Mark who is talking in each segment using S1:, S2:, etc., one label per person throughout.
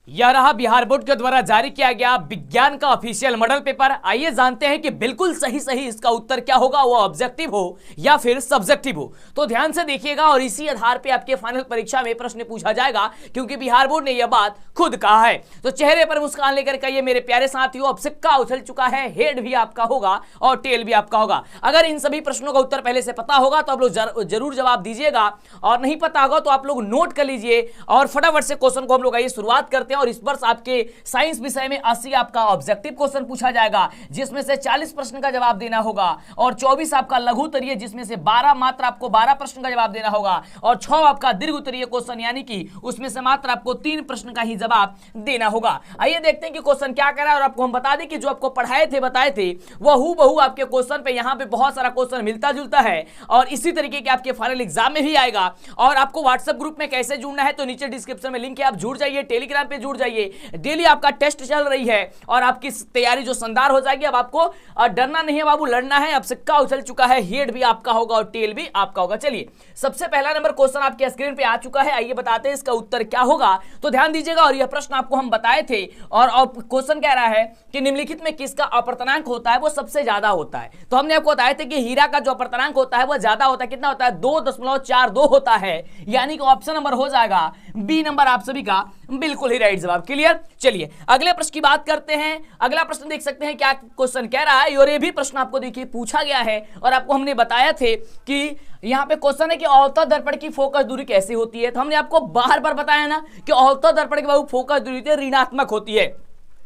S1: यह रहा बिहार बोर्ड के द्वारा जारी किया गया विज्ञान का ऑफिशियल मॉडल पेपर। आइए जानते हैं कि बिल्कुल सही सही इसका उत्तर क्या होगा, वो ऑब्जेक्टिव हो या फिर सब्जेक्टिव हो। तो ध्यान से देखिएगा और इसी आधार पे आपके फाइनल परीक्षा में प्रश्न पूछा जाएगा, क्योंकि बिहार बोर्ड ने यह बात खुद कहा है। तो चेहरे पर मुस्कान लेकर कहिए मेरे प्यारे साथियों, अब सिक्का उछल चुका है, हेड भी आपका होगा और टेल भी आपका होगा। अगर इन सभी प्रश्नों का उत्तर पहले से पता होगा तो आप लोग जरूर जवाब दीजिएगा, और नहीं पता होगा तो आप लोग नोट कर लीजिए। और फटाफट से क्वेश्चन को हम लोग आइए शुरुआत करते हैं। और इस वर्ष आपके साइंस विषय में 80 आपका ऑब्जेक्टिव क्वेश्चन पूछा जाएगा, जिसमें से 40 प्रश्न का जवाब देना होगा, और 24 आपका लघु उत्तरीय, जिसमें से 12 मात्र आपको 12 प्रश्न का जवाब देना होगा, और 6 आपका दीर्घ उत्तरीय क्वेश्चन, यानी कि उसमें से मात्र आपको 3 प्रश्न का ही जवाब देना होगा। आइए देखते हैं कि क्वेश्चन क्या कर रहा है। और आपको हम बता दें कि जो आपको पढ़ाए थे बताए थे वह हूबहू आपके क्वेश्चन पे यहाँ पे बहुत सारा क्वेश्चन मिलता जुलता है, और इसी तरीके के आपके फाइनल एग्जाम में भी आएगा। और आपको व्हाट्सएप ग्रुप में कैसे जुड़ना है तो नीचे डिस्क्रिप्शन में लिंक है, आप जुड़ जाइए, टेलीग्राम पे जुड़ जाइए। डेली आपका टेस्ट चल रही है और आपकी तैयारी जो शानदार हो जाएगी। अब आपको डरना नहीं है बाबू, लड़ना है। अब सिक्का उछल चुका है, हेड भी आपका होगा और टेल भी आपका होगा। चलिए सबसे पहला नंबर क्वेश्चन आपके स्क्रीन पे आ चुका है। आइए बताते हैं इसका उत्तर क्या होगा, तो ध्यान दीजिएगा। और यह प्रश्न आपको हम बताए थे, और क्वेश्चन कह रहा है कि निम्नलिखित में किसका अपर्तनांक होता है वो सबसे ज्यादा होता है। तो हमने आपको बताए थे कि हीरा का जो अपर्तनांक होता है वो ज्यादा होता है। कितना होता है? 2.42 होता है, यानी कि ऑप्शन नंबर हो जाएगा बी नंबर आप सभी का बिल्कुल ही राइट जवाब। क्लियर? चलिए अगले प्रश्न की बात करते हैं। अगला प्रश्न देख सकते हैं क्या क्वेश्चन कह रहा है, और ये भी प्रश्न आपको देखिए पूछा गया है, और आपको हमने बताया थे कि यहाँ पे क्वेश्चन है कि अवतल दर्पण की फोकस दूरी कैसी होती है। तो हमने आपको बार बार बताया ना कि अवतल दर्पण की बाबू फोकस दूरी ऋणात्मक होती है,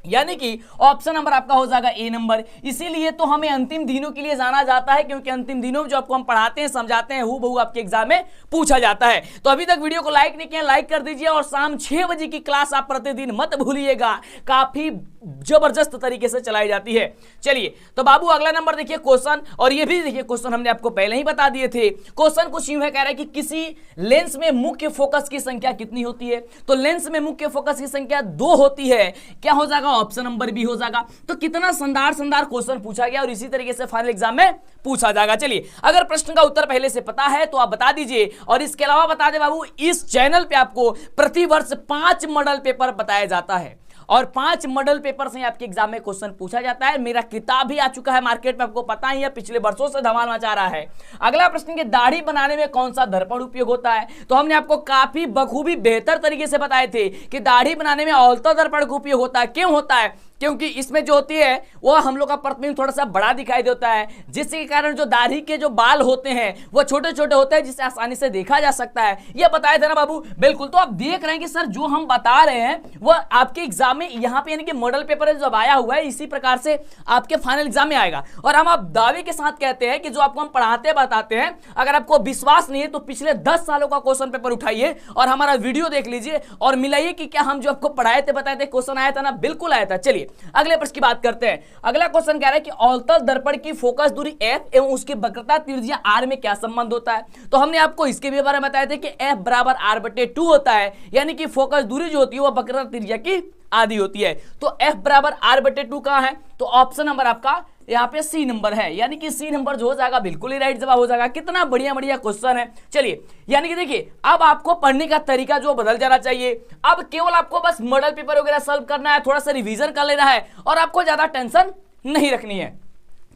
S1: यानी कि ऑप्शन नंबर आपका हो जाएगा ए नंबर। इसीलिए तो हमें अंतिम दिनों के लिए जाना जाता है, क्योंकि अंतिम दिनों में जो आपको हम पढ़ाते हैं समझाते हैं हूबहू आपके एग्जाम में पूछा जाता है। तो अभी तक वीडियो को लाइक नहीं किया, लाइक कर दीजिए, और शाम 6 बजे की क्लास आप प्रतिदिन मत भूलिएगा, काफी जबरदस्त तरीके से चलाई जाती है। चलिए तो बाबू अगला नंबर देखिए क्वेश्चन, और ये भी देखिए क्वेश्चन हमने आपको पहले ही बता दिए थे। क्वेश्चन कुछ यूं है, कह रहा है कि किसी लेंस में मुख्य फोकस की संख्या कितनी होती है। तो लेंस में मुख्य फोकस की संख्या 2 होती है। क्या हो जाएगा? ऑप्शन नंबर बी हो जाएगा। तो कितना शानदार क्वेश्चन पूछा गया, और इसी तरीके से फाइनल एग्जाम में पूछा जाएगा। चलिए अगर प्रश्न का उत्तर पहले से पता है तो आप बता दीजिए, और इसके अलावा बता दे बाबू, इस चैनल पे आपको प्रतिवर्ष 5 मॉडल पेपर बताया जाता है, और 5 मॉडल पेपर से आपके एग्जाम में क्वेश्चन पूछा जाता है। मेरा किताब भी आ चुका है मार्केट में, आपको पता ही है, पिछले वर्षों से धमाल मचा रहा है। अगला प्रश्न कि दाढ़ी बनाने में कौन सा दर्पण उपयोग होता है। तो हमने आपको काफी बखूबी बेहतर तरीके से बताए थे कि दाढ़ी बनाने में अवतल दर्पण का उपयोग होता है। क्यों होता है? क्योंकि इसमें जो होती है वो हम लोग का प्रतिबिंब थोड़ा सा बड़ा दिखाई देता है, जिसके कारण जो दाढ़ी के जो बाल होते हैं वो छोटे छोटे होते हैं, जिसे आसानी से देखा जा सकता है। ये बताया था ना बाबू? बिल्कुल। तो आप देख रहे हैं कि सर जो हम बता रहे हैं वो आपके एग्जाम में यहाँ पे यानी कि मॉडल पेपर जब आया हुआ है, इसी प्रकार से आपके फाइनल एग्जाम में आएगा। और हम आप दावे के साथ कहते हैं कि जो आपको हम पढ़ाते बताते हैं, अगर आपको विश्वास नहीं है तो पिछले 10 सालों का क्वेश्चन पेपर उठाइए और हमारा वीडियो देख लीजिए और मिलाइए कि क्या हम जो आपको पढ़ाए थे बताए थे क्वेश्चन आया था ना? बिल्कुल आया था। चलिए अगले प्रश्न की बात करते हैं। अगला क्वेश्चन कह रहा है कि अवतल दर्पण की फोकस दूरी f एवं उसकी वक्रता त्रिज्या r में क्या संबंध होता है। तो हमने आपको इसके भी बारे में बताया था कि f बराबर r/2 होता है, यानी कि फोकस दूरी जो होती है वो वक्रता त्रिज्या की आधी होती है। तो f बराबर r/2 कहां है? तो ऑप्शन नंबर आपका यहाँ पे सी नंबर है, यानी कि सी नंबर जो हो जाएगा बिल्कुल ही राइट जवाब हो जाएगा। कितना बढ़िया बढ़िया क्वेश्चन है। चलिए यानी कि देखिए अब आपको पढ़ने का तरीका जो बदल जाना चाहिए। अब केवल आपको बस मॉडल पेपर वगैरह सॉल्व करना है, थोड़ा सा रिवीजन कर लेना है, और आपको ज्यादा टेंशन नहीं रखनी है।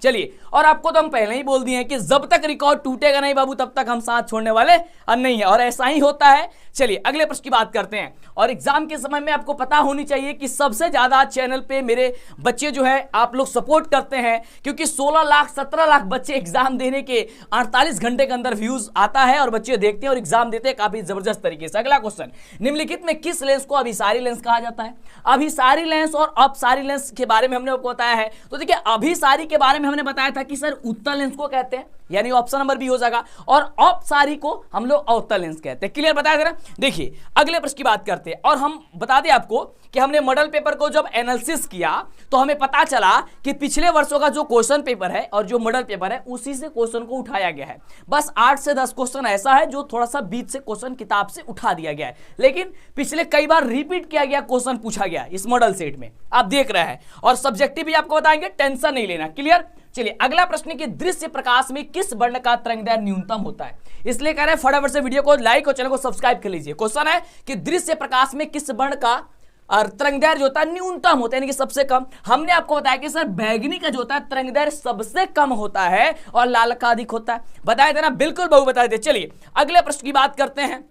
S1: चलिए, और आपको तो हम पहले ही बोल दिए हैं कि जब तक रिकॉर्ड टूटेगा नहीं बाबू तब तक हम साथ छोड़ने वाले नहीं है, और ऐसा ही होता है। चलिए अगले प्रश्न की बात करते हैं। और एग्जाम के समय में आपको पता होनी चाहिए कि सबसे ज्यादा चैनल पे मेरे बच्चे जो है आप लोग सपोर्ट करते हैं, क्योंकि 16 लाख 17 लाख बच्चे एग्जाम देने के 48 घंटे के अंदर व्यूज आता है और बच्चे देखते हैं और एग्जाम देते हैं काफी जबरदस्त तरीके से। अगला क्वेश्चन, निम्नलिखित में किस लेंस को अभिसारी लेंस कहा जाता है। अभिसारी लेंस और अपसारी लेंस के बारे में हमने आपको बताया है। तो देखिए अभिसारी के बारे में हमने बताया था कि सर उत्तल लेंस को कहते हैं, यानी ऑप्शन नंबर बी हो जाएगा, और अपसारी को हम लोग अवतल लेंस कहते हैं। क्लियर बताया था ना? देखिए अगले प्रश्न की बात करते हैं। और हम बता दें आपको कि हमने मॉडल पेपर को जब एनालिसिस किया तो हमें पता चला कि पिछले वर्षों का जो क्वेश्चन पेपर है और जो मॉडल पेपर है उसी से क्वेश्चन को उठाया गया है। बस 8 से 10 क्वेश्चन ऐसा है जो थोड़ा सा बीच से क्वेश्चन किताब से उठा दिया गया है, लेकिन पिछले कई बार रिपीट किया गया क्वेश्चन पूछा गया इस मॉडल सेट में, आप देख रहे हैं। और सब्जेक्टिव भी आपको बताएंगे, टेंशन नहीं लेना। क्लियर? चलिए अगला प्रश्न कि दृश्य प्रकाश में किस वर्ण का तरंगदैर्घ्य न्यूनतम होता है। इसलिए कह रहे हैं फटाफट से वीडियो को लाइक और चैनल को सब्सक्राइब कर लीजिए। क्वेश्चन है कि दृश्य प्रकाश में किस वर्ण का और तरंगदैर्घ्य जो होता है न्यूनतम होता है, यानी कि सबसे कम। हमने आपको बताया कि सर बैगनी का जो होता है तरंगदैर्घ्य सबसे कम होता है और लाल का अधिक होता है। बताए थे ना, बिल्कुल बहु बताए थे। चलिए अगले प्रश्न की बात करते हैं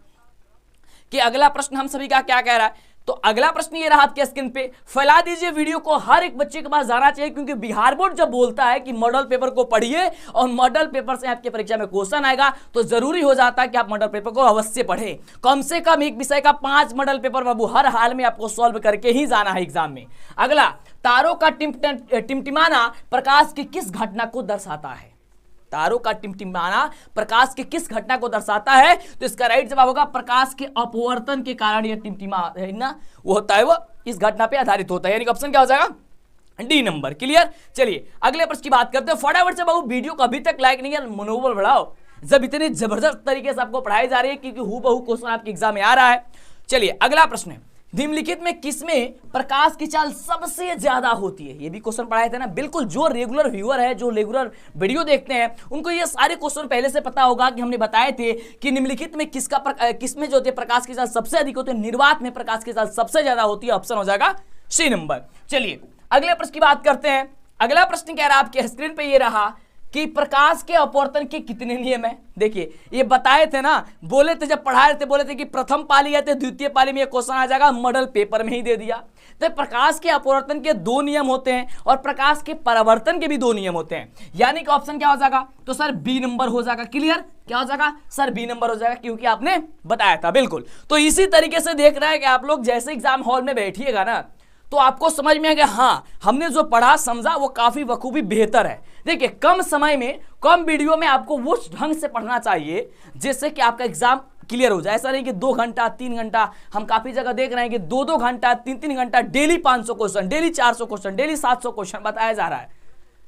S1: कि अगला प्रश्न हम सभी का क्या कह रहा है। तो अगला प्रश्न ये रहा आपके स्क्रीन पे, फैला दीजिए वीडियो को, हर एक बच्चे के पास जाना चाहिए, क्योंकि बिहार बोर्ड जब बोलता है कि मॉडल पेपर को पढ़िए और मॉडल पेपर से आपके परीक्षा में क्वेश्चन आएगा, तो जरूरी हो जाता है कि आप मॉडल पेपर को अवश्य पढ़ें। कम से कम एक विषय का 5 मॉडल पेपर बाबू हर हाल में आपको सॉल्व करके ही जाना है एग्जाम में। अगला, तारों का टिमटिमाना प्रकाश की किस घटना को दर्शाता है? तारों का टिमटिमाना प्रकाश की किस घटना को दर्शाता है? तो इसका राइट जवाब होगा प्रकाश के अपवर्तन के कारण यह टिमटिमा है ना, वो होता है, वो इस घटना पे आधारित होता है, यानी कि ऑप्शन क्या हो जाएगा? D number. क्लियर। चलिए अगले प्रश्न की बात करते हैं। फटाफट से बाबू वीडियो को अभी तक लाइक नहीं है, मनोबल बढ़ाओ, जब इतनी जबरदस्त तरीके से आपको पढ़ाई जा रही है, क्योंकि हूबहू क्वेश्चन आपके एग्जाम में आ रहा है। चलिए अगला प्रश्न है, निम्नलिखित में किसमें प्रकाश की चाल सबसे ज्यादा होती है? ये भी क्वेश्चन पढ़ाए थे ना, बिल्कुल। जो रेगुलर व्यूअर है, जो रेगुलर वीडियो देखते हैं, उनको ये सारे क्वेश्चन पहले से पता होगा कि हमने बताए थे कि निम्नलिखित में किसमें जो होती है प्रकाश की चाल सबसे अधिक होती है? निर्वात में प्रकाश की चाल सबसे ज्यादा होती है, ऑप्शन हो जाएगा सी नंबर। चलिए अगले प्रश्न की बात करते हैं। अगला प्रश्न कह रहा है आपके स्क्रीन पे ये रहा कि प्रकाश के अपवर्तन के कितने नियम हैं? देखिए ये बताए थे ना, बोले थे जब पढ़ा रहे थे, बोले थे कि प्रथम पाली या द्वितीय पाली में ये क्वेश्चन आ जाएगा, मॉडल पेपर में ही दे दिया। तो प्रकाश के अपवर्तन के 2 नियम होते हैं और प्रकाश के परावर्तन के भी 2 नियम होते हैं, यानी कि ऑप्शन क्या हो जाएगा? तो सर बी नंबर हो जाएगा। क्लियर। क्या हो जाएगा? सर बी नंबर हो जाएगा, क्योंकि आपने बताया था। बिल्कुल। तो इसी तरीके से देख रहा है कि आप लोग जैसे एग्जाम हॉल में बैठिएगा ना, तो आपको समझ में आएगा हाँ हमने जो पढ़ा समझा वो काफी बखूबी बेहतर है। देखिए कम समय में कम वीडियो में आपको वो ढंग से पढ़ना चाहिए जिससे कि आपका एग्जाम क्लियर हो जाए। ऐसा नहीं कि 2 घंटा 3 घंटा, हम काफी जगह देख रहे हैं कि 2-2 घंटा 3-3 घंटा daily 500 question, daily 400 question, daily 700 question बताया जा रहा है,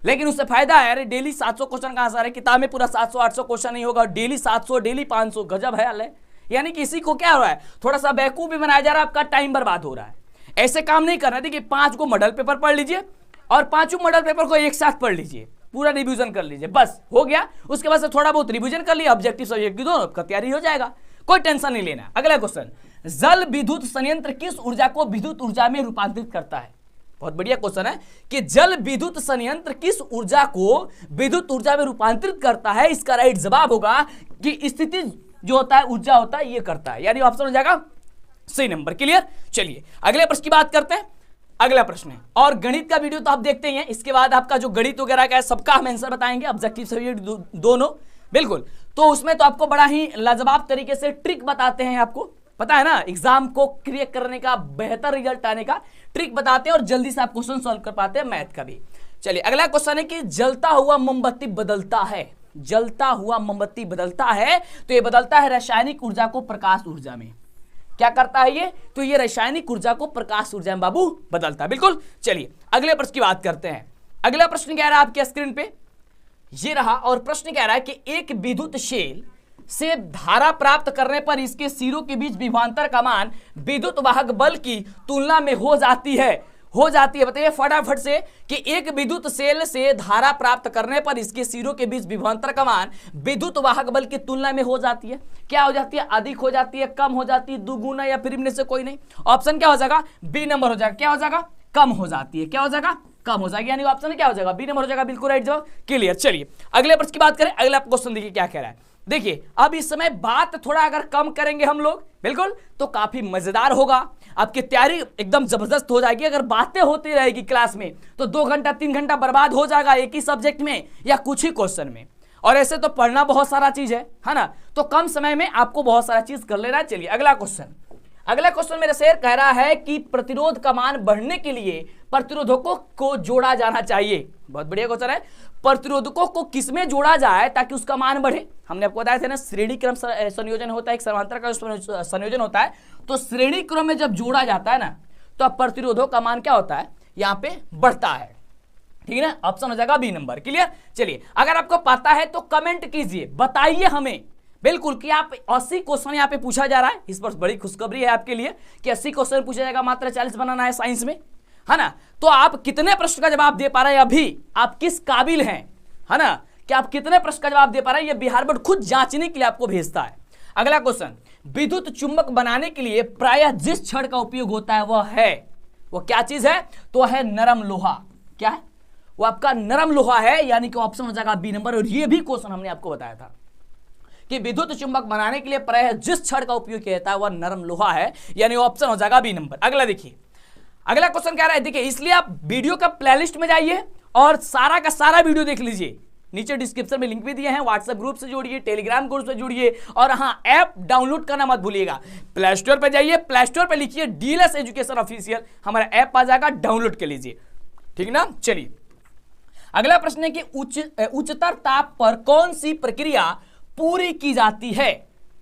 S1: लेकिन उससे फायदा है? अरे डेली 700 क्वेश्चन कहां से आ रहा है? किताब में पूरा 700-800 क्वेश्चन नहीं होगा, डेली 700 डेली 500, गजब है हाल है। यानी कि इसी को क्या हो रहा है, थोड़ा सा बेवकूफ भी बनाया जा रहा है, आपका टाइम बर्बाद हो रहा है। ऐसे काम नहीं करना। देखिए 5 को मॉडल पेपर पढ़ लीजिए और 5 मॉडल पेपर को एक साथ पढ़ लीजिए, पूरा रिवीजन कर लीजिए, बस हो गया। उसके बाद से थोड़ा बहुत रिवीजन कर लिया, ऑब्जेक्टिव सब्जेक्टिव दोनों का तैयारी हो जाएगा, कोई टेंशन नहीं लेना। अगला क्वेश्चन, जल विद्युत संयंत्र किस ऊर्जा को विद्युत ऊर्जा में रूपांतरित करता है? बहुत बढ़िया क्वेश्चन है कि जल विद्युत संयंत्र किस ऊर्जा को विद्युत ऊर्जा में रूपांतरित करता है? इसका राइट जवाब होगा कि स्थिति जो होता है ऊर्जा होता है ये करता है, यानी ऑप्शन हो जाएगा सही नंबर। क्लियर। चलिए अगले प्रश्न की बात करते हैं। अगला प्रश्न है, और गणित का वीडियो तो आप देखते ही हैं, इसके बाद आपका जो गणित वगैरह का है सबका हम आंसर बताएंगे, ऑब्जेक्टिव सब्जेक्ट दोनों। बिल्कुल। तो उसमें तो आपको बड़ा ही लाजवाब तरीके से ट्रिक बताते हैं, आपको पता है ना, एग्जाम को क्लियर करने का, बेहतर रिजल्ट आने का ट्रिक बताते हैं और जल्दी से आप क्वेश्चन सॉल्व कर पाते हैं मैथ का भी। चलिए अगला क्वेश्चन है कि जलता हुआ मोमबत्ती बदलता है, जलता हुआ मोमबत्ती बदलता है, तो ये बदलता है रासायनिक ऊर्जा को प्रकाश ऊर्जा में। क्या करता है ये? तो ये रासायनिक ऊर्जा को प्रकाश ऊर्जा में बाबू बदलता है। बिल्कुल। चलिए अगले प्रश्न की बात करते हैं। अगला प्रश्न कह रहा है आपके स्क्रीन पे ये रहा, और प्रश्न कह रहा है कि एक विद्युत शेल से धारा प्राप्त करने पर इसके सिरों के बीच विभवांतर का मान विद्युत वाहक बल की तुलना में हो जाती है। बताइए फटाफट से कि एक विद्युत सेल से धारा प्राप्त करने पर इसके सिरों के बीच विभवांतर का मान विद्युत वाहक बल की तुलना में हो जाती है। क्या हो जाती है? अधिक हो जाती है, कम हो जाती है, दुगुना, या फिर इनमें से कोई नहीं। ऑप्शन क्या हो जाएगा? बी नंबर हो जाएगा। क्या हो जाएगा? कम हो जाती है। क्या हो जाएगा? कम हो जाएगी, यानी ऑप्शन क्या हो जाएगा? बी नंबर हो जाएगा। बिल्कुल राइट जवाब। क्लियर। चलिए अगले प्रश्न की बात करें। अगला क्वेश्चन देखिए क्या कह रहा है। देखिए अब इस समय बात थोड़ा अगर कम करेंगे हम लोग, बिल्कुल, तो काफी मजेदार होगा, आपकी तैयारी एकदम जबरदस्त हो जाएगी। अगर बातें होती रहेगी क्लास में तो 2 घंटा 3 घंटा बर्बाद हो जाएगा एक ही सब्जेक्ट में या कुछ ही क्वेश्चन में, और ऐसे तो पढ़ना बहुत सारा चीज है ना, तो कम समय में आपको बहुत सारा चीज कर लेना है। चलिए अगला क्वेश्चन मेरे शेर कह रहा है कि प्रतिरोध का मान बढ़ने के लिए प्रतिरोधकों को जोड़ा जाना चाहिए। बहुत बढ़िया क्वेश्चन है। प्रतिरोधकों को किसमें जोड़ा जाए ताकि उसका मान बढ़े? हमने आपको बताया था ना, श्रेणी क्रम संयोजन होता है, एक समांतर का संयोजन होता है, तो श्रेणी क्रम में जब जोड़ा जाता है ना, तो अब प्रतिरोधों का मान क्या होता है? यहाँ पे बढ़ता है। ठीक है ना, ऑप्शन हो जाएगा बी नंबर। क्लियर। चलिए अगर आपको पता है तो कमेंट कीजिए, बताइए हमें बिल्कुल कि आप 80 क्वेश्चन यहाँ पे पूछा जा रहा है। इस पर बड़ी खुशखबरी है आपके लिए कि 80 क्वेश्चन पूछा जाएगा, मात्र 40 बनाना है साइंस में, है ना। तो आप कितने प्रश्न का जवाब दे पा रहे हैं अभी, आप किस काबिल हैं, है ना, कि आप कितने प्रश्न का जवाब दे पा रहे हैं, ये बिहार बोर्ड खुद जांचने के लिए आपको भेजता है। अगला क्वेश्चन, विद्युत चुंबक बनाने के लिए प्रायः जिस छड़ का उपयोग होता है वो क्या चीज है? तो है नरम लोहा। क्या है वो? आपका नरम लोहा है, यानी कि ऑप्शन हो जाएगा बी नंबर। और ये भी क्वेश्चन हमने आपको बताया था कि विद्युत चुंबक बनाने के लिए प्रायः जिस छड़ का उपयोग किया जाता है वह नरम लोहा है, यानी ऑप्शन हो जाएगा बी नंबर। अगला देखिए, अगला क्वेश्चन कह रहा है, देखिए इसलिए आप वीडियो का प्लेलिस्ट में जाइए और सारा का सारा वीडियो देख लीजिए। नीचे डिस्क्रिप्शन में लिंक भी दिए हैं, व्हाट्सएप ग्रुप से जुड़िए, टेलीग्राम ग्रुप से जुड़िए, और हाँ ऐप डाउनलोड करना मत भूलिएगा। प्ले स्टोर पर जाइए, प्ले स्टोर पर लिखिए डीएलएस एजुकेशन ऑफिशियल, हमारा ऐप आ जाएगा, डाउनलोड कर लीजिए, ठीक ना। चलिए अगला प्रश्न है कि उच्चतर ताप पर कौन सी प्रक्रिया पूरी की जाती है?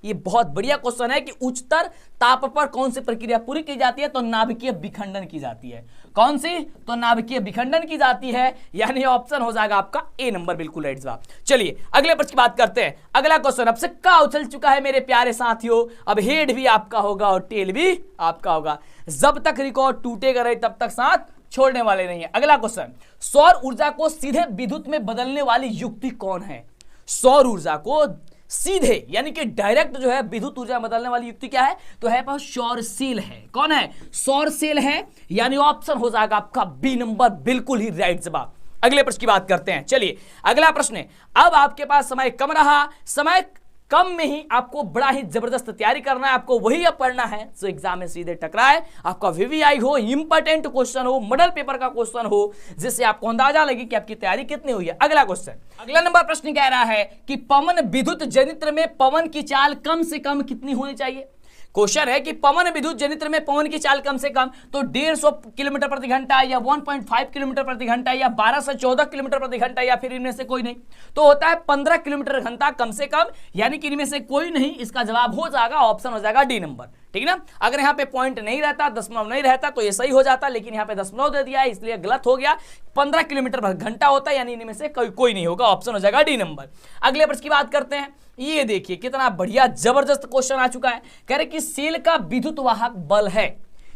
S1: ये बहुत बढ़िया क्वेश्चन है कि उच्चतर ताप पर कौन सी प्रक्रिया पूरी की जाती है? तो नाभिकीय विखंडन की जाती है। कौन सी? तो नाभिकीय विखंडन की जाती है, यानी ऑप्शन हो जाएगा आपका ए नंबर, बिल्कुल राइट जवाब। चलिए अगले प्रश्न की बात करते हैं। अगला क्वेश्चन, अब सिक्का उछल चुका है मेरे प्यारे साथियों, अब हेड भी आपका होगा और टेल भी आपका होगा। जब तक रिकॉर्ड टूटेगा नहीं तब तक साथ छोड़ने वाले नहीं है। अगला क्वेश्चन, सौर ऊर्जा को सीधे विद्युत में बदलने वाली युक्ति कौन है? सौर ऊर्जा को सीधे यानी कि डायरेक्ट जो है विद्युत ऊर्जा बदलने वाली युक्ति क्या है? तो है सौर सेल है। कौन है? सौर सेल है, यानी ऑप्शन हो जाएगा आपका बी नंबर, बिल्कुल ही राइट जवाब। अगले प्रश्न की बात करते हैं। चलिए अगला प्रश्न है, अब आपके पास समय कम रहा, समय कम में ही आपको बड़ा ही जबरदस्त तैयारी करना है, आपको वही अब पढ़ना है जो एग्जाम में सीधे टकराए, आपका वीवीआई हो, इंपॉर्टेंट क्वेश्चन हो, मॉडल पेपर का क्वेश्चन हो, जिससे आपको अंदाजा लगे कि आपकी तैयारी कितनी हुई है। अगला क्वेश्चन, अगला नंबर प्रश्न कह रहा है कि पवन विद्युत जनित्र में पवन की चाल कम से कम कितनी होनी चाहिए? क्वेश्चन है कि पवन विद्युत जनित्र में पवन की चाल कम से कम तो 150 किलोमीटर प्रति घंटा या 1.5 किलोमीटर प्रति घंटा या 12 से 14 किलोमीटर प्रति घंटा या फिर इनमें से कोई नहीं, तो होता है 15 किलोमीटर घंटा कम से कम, यानी कि इनमें से कोई नहीं। इसका जवाब हो जाएगा, ऑप्शन हो जाएगा डी नंबर, ठीक ना। अगर यहाँ पे पॉइंट नहीं रहता, दशमलव नहीं रहता तो ये सही हो जाता, लेकिन यहाँ पे दशमलव दे दिया है इसलिए गलत हो गया। 15 किलोमीटर घंटा होता है, यानी इनमें से कोई नहीं होगा, ऑप्शन हो जाएगा डी नंबर। अगले प्रश्न की बात करते हैं। ये देखिए कितना बढ़िया जबरदस्त क्वेश्चन आ चुका है। कह रहे कि सेल का विद्युत वाहक बल है,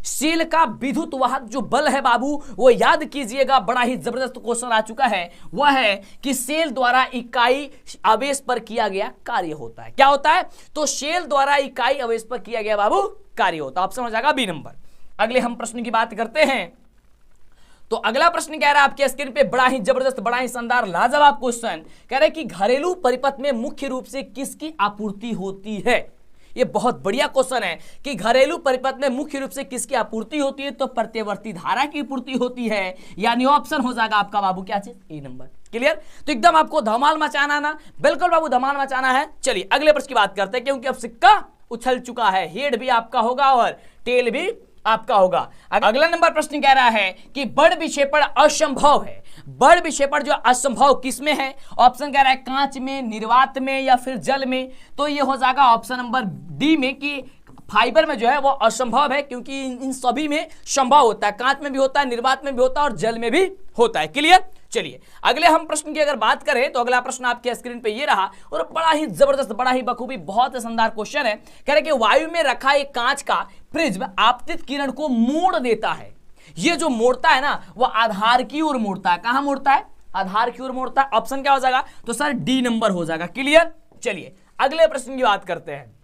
S1: सेल का विद्युत वाहक जो बल है बाबू वो याद कीजिएगा, बड़ा ही जबरदस्त क्वेश्चन आ चुका है। वह है कि सेल द्वारा इकाई आवेश पर किया गया कार्य होता है। क्या होता है? तो सेल द्वारा इकाई आवेश पर किया गया बाबू कार्य होता है, ऑप्शन हो जाएगा बी नंबर। अगले हम प्रश्न की बात करते हैं। तो अगला प्रश्न कह रहा है आपके स्क्रीन पे, बड़ा ही जबरदस्त, बड़ा ही शानदार, लाजवाब क्वेश्चन। कह रहे कि घरेलू परिपथ में मुख्य रूप से किसकी आपूर्ति होती है? ये बहुत बढ़िया क्वेश्चन है कि घरेलू परिपथ में मुख्य रूप से किसकी आपूर्ति होती है? तो प्रत्यवर्ती धारा की आपूर्ति होती है, यानी ऑप्शन हो जाएगा आपका बाबू क्या चीज? ए नंबर। क्लियर? तो एकदम आपको धमाल मचाना ना, बिल्कुल बाबू धमाल मचाना है। चलिए अगले प्रश्न की बात करते हैं, क्योंकि अब सिक्का उछल चुका है, हेड भी आपका होगा और टेल भी आपका होगा। अगला नंबर प्रश्न कह रहा है कि बड़ विक्षेपण असंभव है। बड़ विक्षेपण जो असंभव किसमें है? ऑप्शन कह रहा है कांच में, निर्वात में या फिर जल में। तो ये हो जाएगा ऑप्शन नंबर डी में कि फाइबर में जो है वो असंभव है, क्योंकि इन सभी में संभव होता है, कांच में भी होता है, निर्वात में भी होता है और जल में भी होता है। क्लियर? चलिए अगले हम प्रश्न की अगर बात करें तो अगला प्रश्न आपके स्क्रीन पे ये रहा और बड़ा ही जबरदस्त, बड़ा ही बखूबी, बहुत शानदार क्वेश्चन है। कह रहे कि वायु में रखा एक कांच का प्रिज्म आपतित किरण को मोड़ देता है। ये जो मोड़ता है ना वो आधार की ओर मोड़ता है। कहां मोड़ता है? आधार की ओर मोड़ता है। ऑप्शन क्या हो जाएगा? तो सर डी नंबर हो जाएगा। क्लियर? चलिए अगले प्रश्न की बात करते हैं।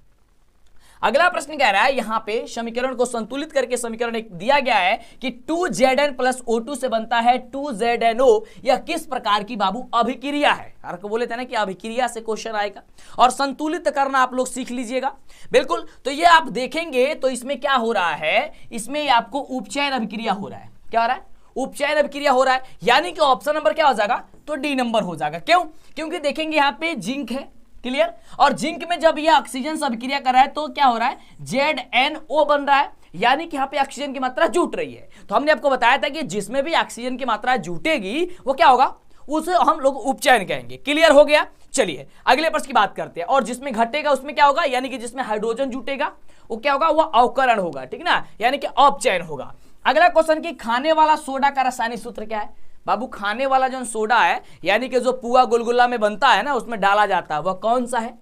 S1: अगला प्रश्न कह रहा है, यहां पे समीकरण को संतुलित करके समीकरण एक दिया गया है कि 2Zn प्लस O2 से बनता है 2ZnO। यह किस प्रकार की बाबू अभिक्रिया है? आपको बोले थे ना कि अभिक्रिया से क्वेश्चन आएगा और संतुलित करना आप लोग सीख लीजिएगा। बिल्कुल, तो ये आप देखेंगे तो इसमें क्या हो रहा है, इसमें आपको उपचयन अभिक्रिया हो रहा है। क्या हो रहा है? उपचयन अभिक्रिया हो रहा है, यानी कि ऑप्शन नंबर क्या हो जाएगा? तो डी नंबर हो जाएगा। क्यों? क्योंकि देखेंगे यहाँ पे जिंक है। क्लियर? और जिंक में जब ये ऑक्सीजन से अभिक्रिया कर रहा है तो क्या हो रहा है? ZnO बन रहा है, यानी कि यहाँ पे ऑक्सीजन की मात्रा जुट रही है। तो हमने आपको बताया था कि जिसमें भी ऑक्सीजन की मात्रा जुटेगी वो क्या होगा? उसे हम लोग उपचयन कहेंगे। क्लियर हो गया? चलिए अगले प्रश्न की बात करते हैं। और जिसमें घटेगा उसमें क्या होगा? यानी कि जिसमें हाइड्रोजन जुटेगा वो क्या होगा? वो अवकरण होगा, ठीक ना, यानी कि अपचयन होगा। अगला क्वेश्चन की खाने वाला सोडा का रासायनिक सूत्र क्या है? बाबू खाने वाला जो सोडा है, यानी कि जो पुआ गुलगुला में बनता है ना उसमें डाला जाता है, वह कौन सा है?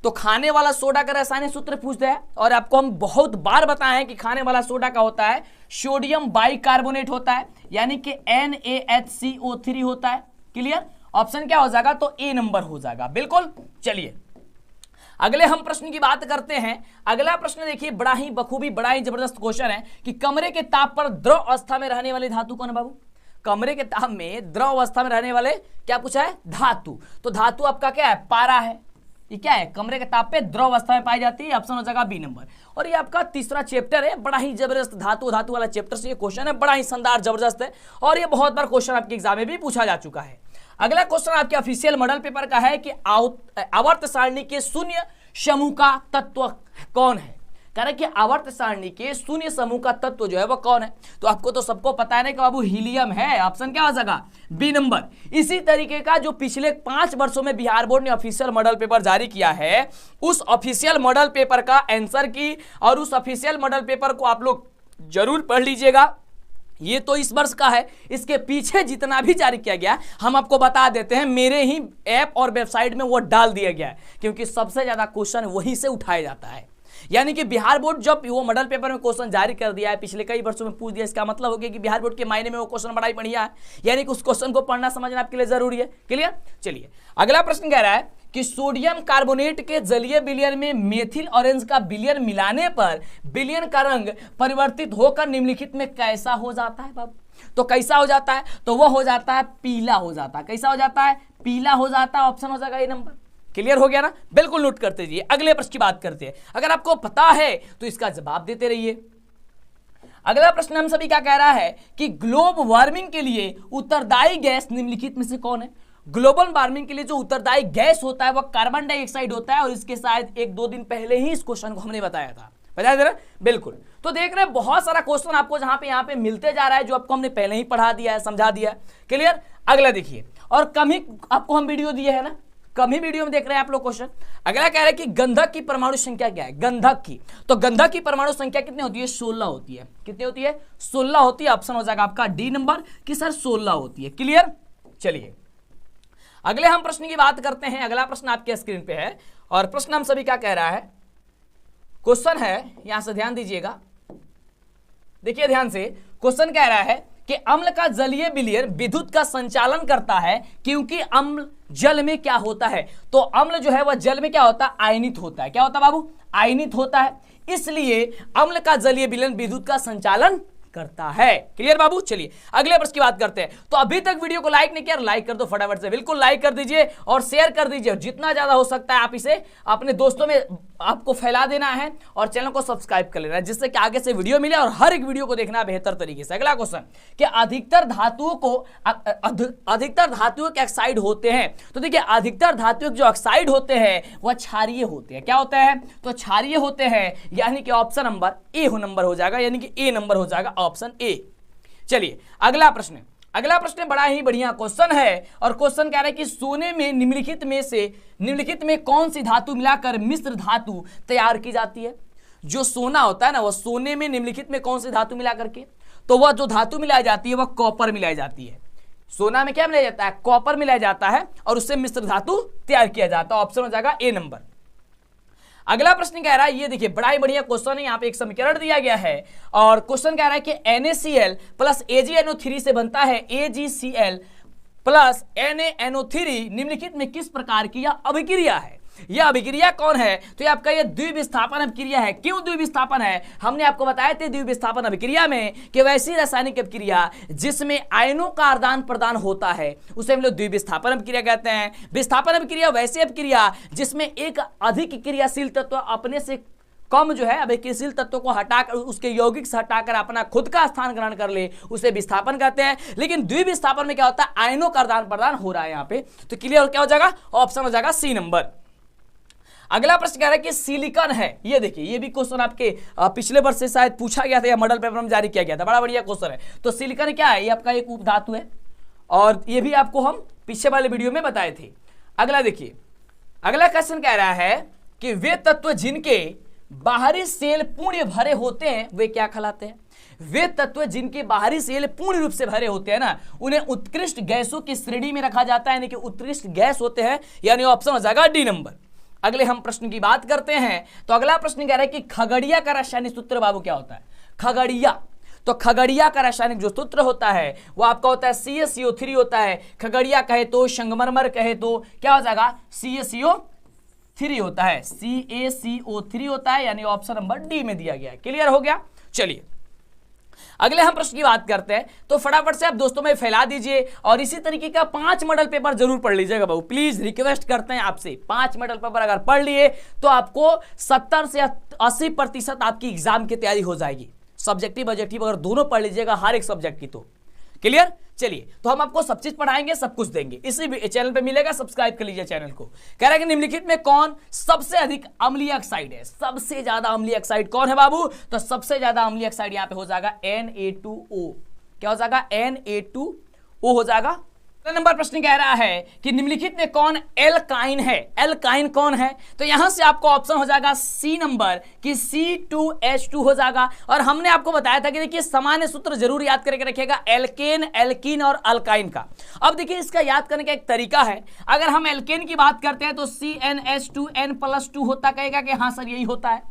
S1: तो खाने वाला सोडा का रासायनिक सूत्र पूछते हैं और आपको हम बहुत बार बताए हैं कि खाने वाला सोडा का होता है सोडियम बाइकार्बोनेट होता है, यानी कि NaHCO3 होता है। क्लियर? ऑप्शन क्या हो जाएगा? तो ए नंबर हो जाएगा। बिल्कुल। चलिए अगले हम प्रश्न की बात करते हैं। अगला प्रश्न देखिए, बड़ा ही बखूबी, बड़ा ही जबरदस्त क्वेश्चन है कि कमरे के ताप पर द्रव अवस्था में रहने वाले धातु कौन है बाबू? कमरे के ताप में द्रव अवस्था में रहने वाले क्या पूछा है? धातु। तो धातु आपका क्या है? पारा है। ये क्या है? कमरे के ताप पे द्रव अवस्था में पाई जाती है। ऑप्शन हो जाएगा बी नंबर। और ये आपका तीसरा चैप्टर है, बड़ा ही जबरदस्त धातु वाला चैप्टर से ये क्वेश्चन है, बड़ा ही शानदार जबरदस्त है और ये बहुत बार क्वेश्चन आपके एग्जाम में भी पूछा जा चुका है। अगला क्वेश्चन आपके ऑफिशियल मॉडल पेपर का है कि आवर्त सारणी के शून्य समूह का तत्व कौन है? कह रहे कि आवर्त सारणी के शून्य समूह का तत्व जो है वो कौन है? तो आपको तो सबको पता है ना कि बाबू हीलियम है। ऑप्शन क्या हो जाएगा? B number. इसी तरीके का जो पिछले 5 वर्षों में बिहार बोर्ड ने ऑफिशियल मॉडल पेपर जारी किया है, उस ऑफिशियल मॉडल पेपर का आंसर की और उस ऑफिशियल मॉडल पेपर को आप लोग जरूर पढ़ लीजिएगा। ये तो इस वर्ष का है, इसके पीछे जितना भी जारी किया गया हम आपको बता देते हैं, मेरे ही ऐप और वेबसाइट में वो डाल दिया गया है, क्योंकि सबसे ज्यादा क्वेश्चन वहीं से उठाया जाता है। यानी कि बिहार बोर्ड जब वो मॉडल पेपर में क्वेश्चन जारी कर दिया है, पिछले कई वर्षों में पूछ दिया, इसका मतलब हो गया कि बिहार बोर्ड के मायने में वो क्वेश्चन बड़ा ही बढ़िया है, यानी कि उस क्वेश्चन को पढ़ना समझना आपके लिए जरूरी है। क्लियर? चलिए अगला प्रश्न कह रहा है कि सोडियम कार्बोनेट के जलीय विलयन में मेथिल ऑरेंज का विलयन मिलाने पर विलयन का रंग परिवर्तित होकर निम्नलिखित में कैसा हो जाता है बाबू? तो कैसा हो जाता है? तो वो हो जाता है पीला हो जाता है। कैसा हो जाता है? पीला हो जाता है। ऑप्शन हो जाएगा ए नंबर। क्लियर हो गया ना? बिल्कुल नोट करते जाइए। अगले प्रश्न की बात करते हैं। अगर आपको पता है तो इसका जवाब देते रहिए। अगला प्रश्न हम सभी क्या कह रहा है कि ग्लोबल वार्मिंग के लिए उत्तरदायी गैस निम्नलिखित में से कौन है? ग्लोबल वार्मिंग के लिए जो उत्तरदायी गैस होता है वह कार्बन डाइऑक्साइड होता है, और इसके शायद 1-2 दिन पहले ही इस क्वेश्चन को हमने बताया था। बताया था ना? बिल्कुल। तो देख रहे हैं बहुत सारा क्वेश्चन आपको जहां पे यहाँ पे मिलते जा रहा है, जो आपको हमने पहले ही पढ़ा दिया है, समझा दिया है। क्लियर? अगला देखिए, और कम ही आपको हम वीडियो दिए है ना, कम ही वीडियो में देख रहे हैं आप लोग क्वेश्चन। अगला कह रहे हैं कि गंधक की परमाणु संख्या क्या है? गंधक की, तो गंधक की परमाणु संख्या कितनी होती है? 16 होती है। कितनी होती है? 16 होती है। ऑप्शन हो जाएगा आपका डी नंबर कि सर 16 होती है। क्लियर? चलिए अगले हम प्रश्न की बात करते हैं। अगला प्रश्न आपके स्क्रीन पे है और प्रश्न हम सभी क्या कह रहा है? क्वेश्चन है, यहां से ध्यान दीजिएगा, देखिए ध्यान से। क्वेश्चन कह रहा है कि अम्ल का जलीय विलयन विद्युत का संचालन करता है क्योंकि अम्ल जल में क्या होता है? तो अम्ल जो है वह जल में क्या होता है? आयनित होता है। क्या होता है बाबू? आयनित होता है। इसलिए अम्ल का जलीय विलयन विद्युत का संचालन करता है। क्लियर बाबू? चलिए अगले प्रश्न की बात करते हैं। तो अभी तक वीडियो को लाइक नहीं किया, लाइक कर दो फटाफट से, बिल्कुल लाइक कर दीजिए और शेयर कर दीजिए, जितना ज्यादा हो सकता है आप इसे अपने दोस्तों में आपको फैला देना है और चैनल को सब्सक्राइब कर लेना है, जिससे कि आगे से वीडियो मिले और हर एक वीडियो को देखना बेहतर तरीके से। अगला क्वेश्चन कि अधिकतर धातुओं के ऑक्साइड होते हैं। तो देखिए अधिकतर धातुओं जो ऑक्साइड होते हैं वह क्षारीय होते हैं। क्या होते हैं? तो क्षारीय होते हैं, यानी कि ऑप्शन नंबर ए नंबर हो जाएगा, यानी कि ए नंबर हो जाएगा, ऑप्शन ए। चलिए अगला प्रश्न बड़ा ही बढ़िया क्वेश्चन है और क्वेश्चन कह रहा है कि सोने में निम्नलिखित में कौन सी धातु मिलाकर मिश्र धातु तैयार की जाती है? जो सोना होता है ना, वह सोने में निम्नलिखित में कौन सी धातु मिला करके, तो वह जो धातु मिलाई जाती है वह कॉपर मिलाई जाती है। सोना में क्या मिलाया जाता है? कॉपर मिलाया जाता है और उससे मिश्र धातु तैयार किया जाता है। ऑप्शन हो जाएगा ए नंबर। अगला प्रश्न कह रहा है, ये देखिए बड़ा ही बढ़िया क्वेश्चन है, यहाँ पे एक समीकरण दिया गया है और क्वेश्चन कह रहा है कि NaCl प्लस AgNO3 से बनता है AgCl प्लस NaNO3 निम्नलिखित में किस प्रकार की यह अभिक्रिया है? यह अभिक्रिया कौन है? तो ये आपका ये द्विविस्थापन अभिक्रिया है। क्यों द्विविस्थापन है? हमने आपको बताया थे द्विविस्थापन अभिक्रिया में कि वैसी रासायनिक अभिक्रिया जिसमें आयनों का आदान प्रदान होता है उसे हम लोग द्विविस्थापन अभिक्रिया कहते हैं। विस्थापन अभिक्रिया वैसी अभिक्रिया जिसमें एक अधिक क्रियाशील तत्व अपने से कम जो है अभिक्रियाशील तत्वों को हटाकर उसके यौगिक से हटाकर अपना खुद का स्थान ग्रहण कर ले, उसे विस्थापन कहते हैं। लेकिन द्विविस्थापन में क्या होता है? आयनों का आदान प्रदान हो रहा है यहाँ पे। तो क्लियर क्या हो जाएगा? ऑप्शन हो जाएगा सी नंबर। अगला प्रश्न कह रहा है कि सिलिकॉन है। ये देखिए ये भी क्वेश्चन आपके पिछले वर्ष से शायद पूछा गया था या मॉडल पेपर में जारी किया गया था, बड़ा बढ़िया क्वेश्चन है। तो सिलिकॉन क्या है? ये आपका एक उपधातु है और ये भी आपको हम पीछे वाले वीडियो में बताए थे। अगला देखिए, अगला क्वेश्चन कह रहा है कि वे तत्व जिनके बाहरी सेल पूर्ण भरे होते हैं वे क्या कहलाते हैं? वे तत्व जिनके बाहरी सेल पूर्ण रूप से भरे होते हैं ना, उन्हें उत्कृष्ट गैसों की श्रेणी में रखा जाता है, यानी कि उत्कृष्ट गैस होते हैं, यानी ऑप्शन हो जाएगा डी नंबर। अगले हम प्रश्न की बात करते हैं। तो अगला प्रश्न कह रहा है कि खगड़िया का रासायनिक सूत्र बाबू क्या होता है? खगड़िया, तो खगड़िया का रासायनिक जो सूत्र होता है वो आपका होता है CaCO3 होता है। खगड़िया कहे तो, संगमरमर कहे तो क्या हो जाएगा? CaCO3 CaCO3 होता है, CaCO3 होता है, यानी ऑप्शन नंबर डी में दिया गया है। क्लियर हो गया। चलिए अगले हम प्रश्न की बात करते हैं, तो फटाफट से आप दोस्तों में फैला दीजिए और इसी तरीके का 5 मॉडल पेपर जरूर पढ़ लीजिएगा बाबू, प्लीज रिक्वेस्ट करते हैं आपसे। 5 मॉडल पेपर अगर पढ़ लिए तो आपको 70 से 80% आपकी एग्जाम की तैयारी हो जाएगी। सब्जेक्टिव ऑब्जेक्टिव अगर दोनों पढ़ लीजिएगा हर एक सब्जेक्ट की, तो क्लियर। चलिए तो हम आपको सब चीज पढ़ाएंगे, सब कुछ देंगे, इसी चैनल पे मिलेगा, सब्सक्राइब कर लीजिए चैनल को। कह रहा है कि निम्नलिखित में कौन सबसे अधिक अम्लीय ऑक्साइड है? सबसे ज्यादा अम्लीय ऑक्साइड कौन है बाबू? तो सबसे ज्यादा अम्लीय ऑक्साइड यहां पे हो जाएगा Na2O। क्या हो जाएगा? Na2O हो जाएगा। नंबर प्रश्न कह रहा है कि निम्नलिखित में कौन एल्काइन है? एल्काइन कौन है? तो यहां से आपको ऑप्शन हो जाएगा सी नंबर कि C2H2 हो जाएगा। और हमने आपको बताया था कि देखिए सामान्य सूत्र जरूर याद करके रखिएगा, एल्केन, एल्कीन और अल्काइन का। अब देखिए इसका याद करने का एक तरीका है। अगर हम एल्केन की बात करते हैं तो CnH2n+2 होता, कहेगा कि हाँ सर यही होता है।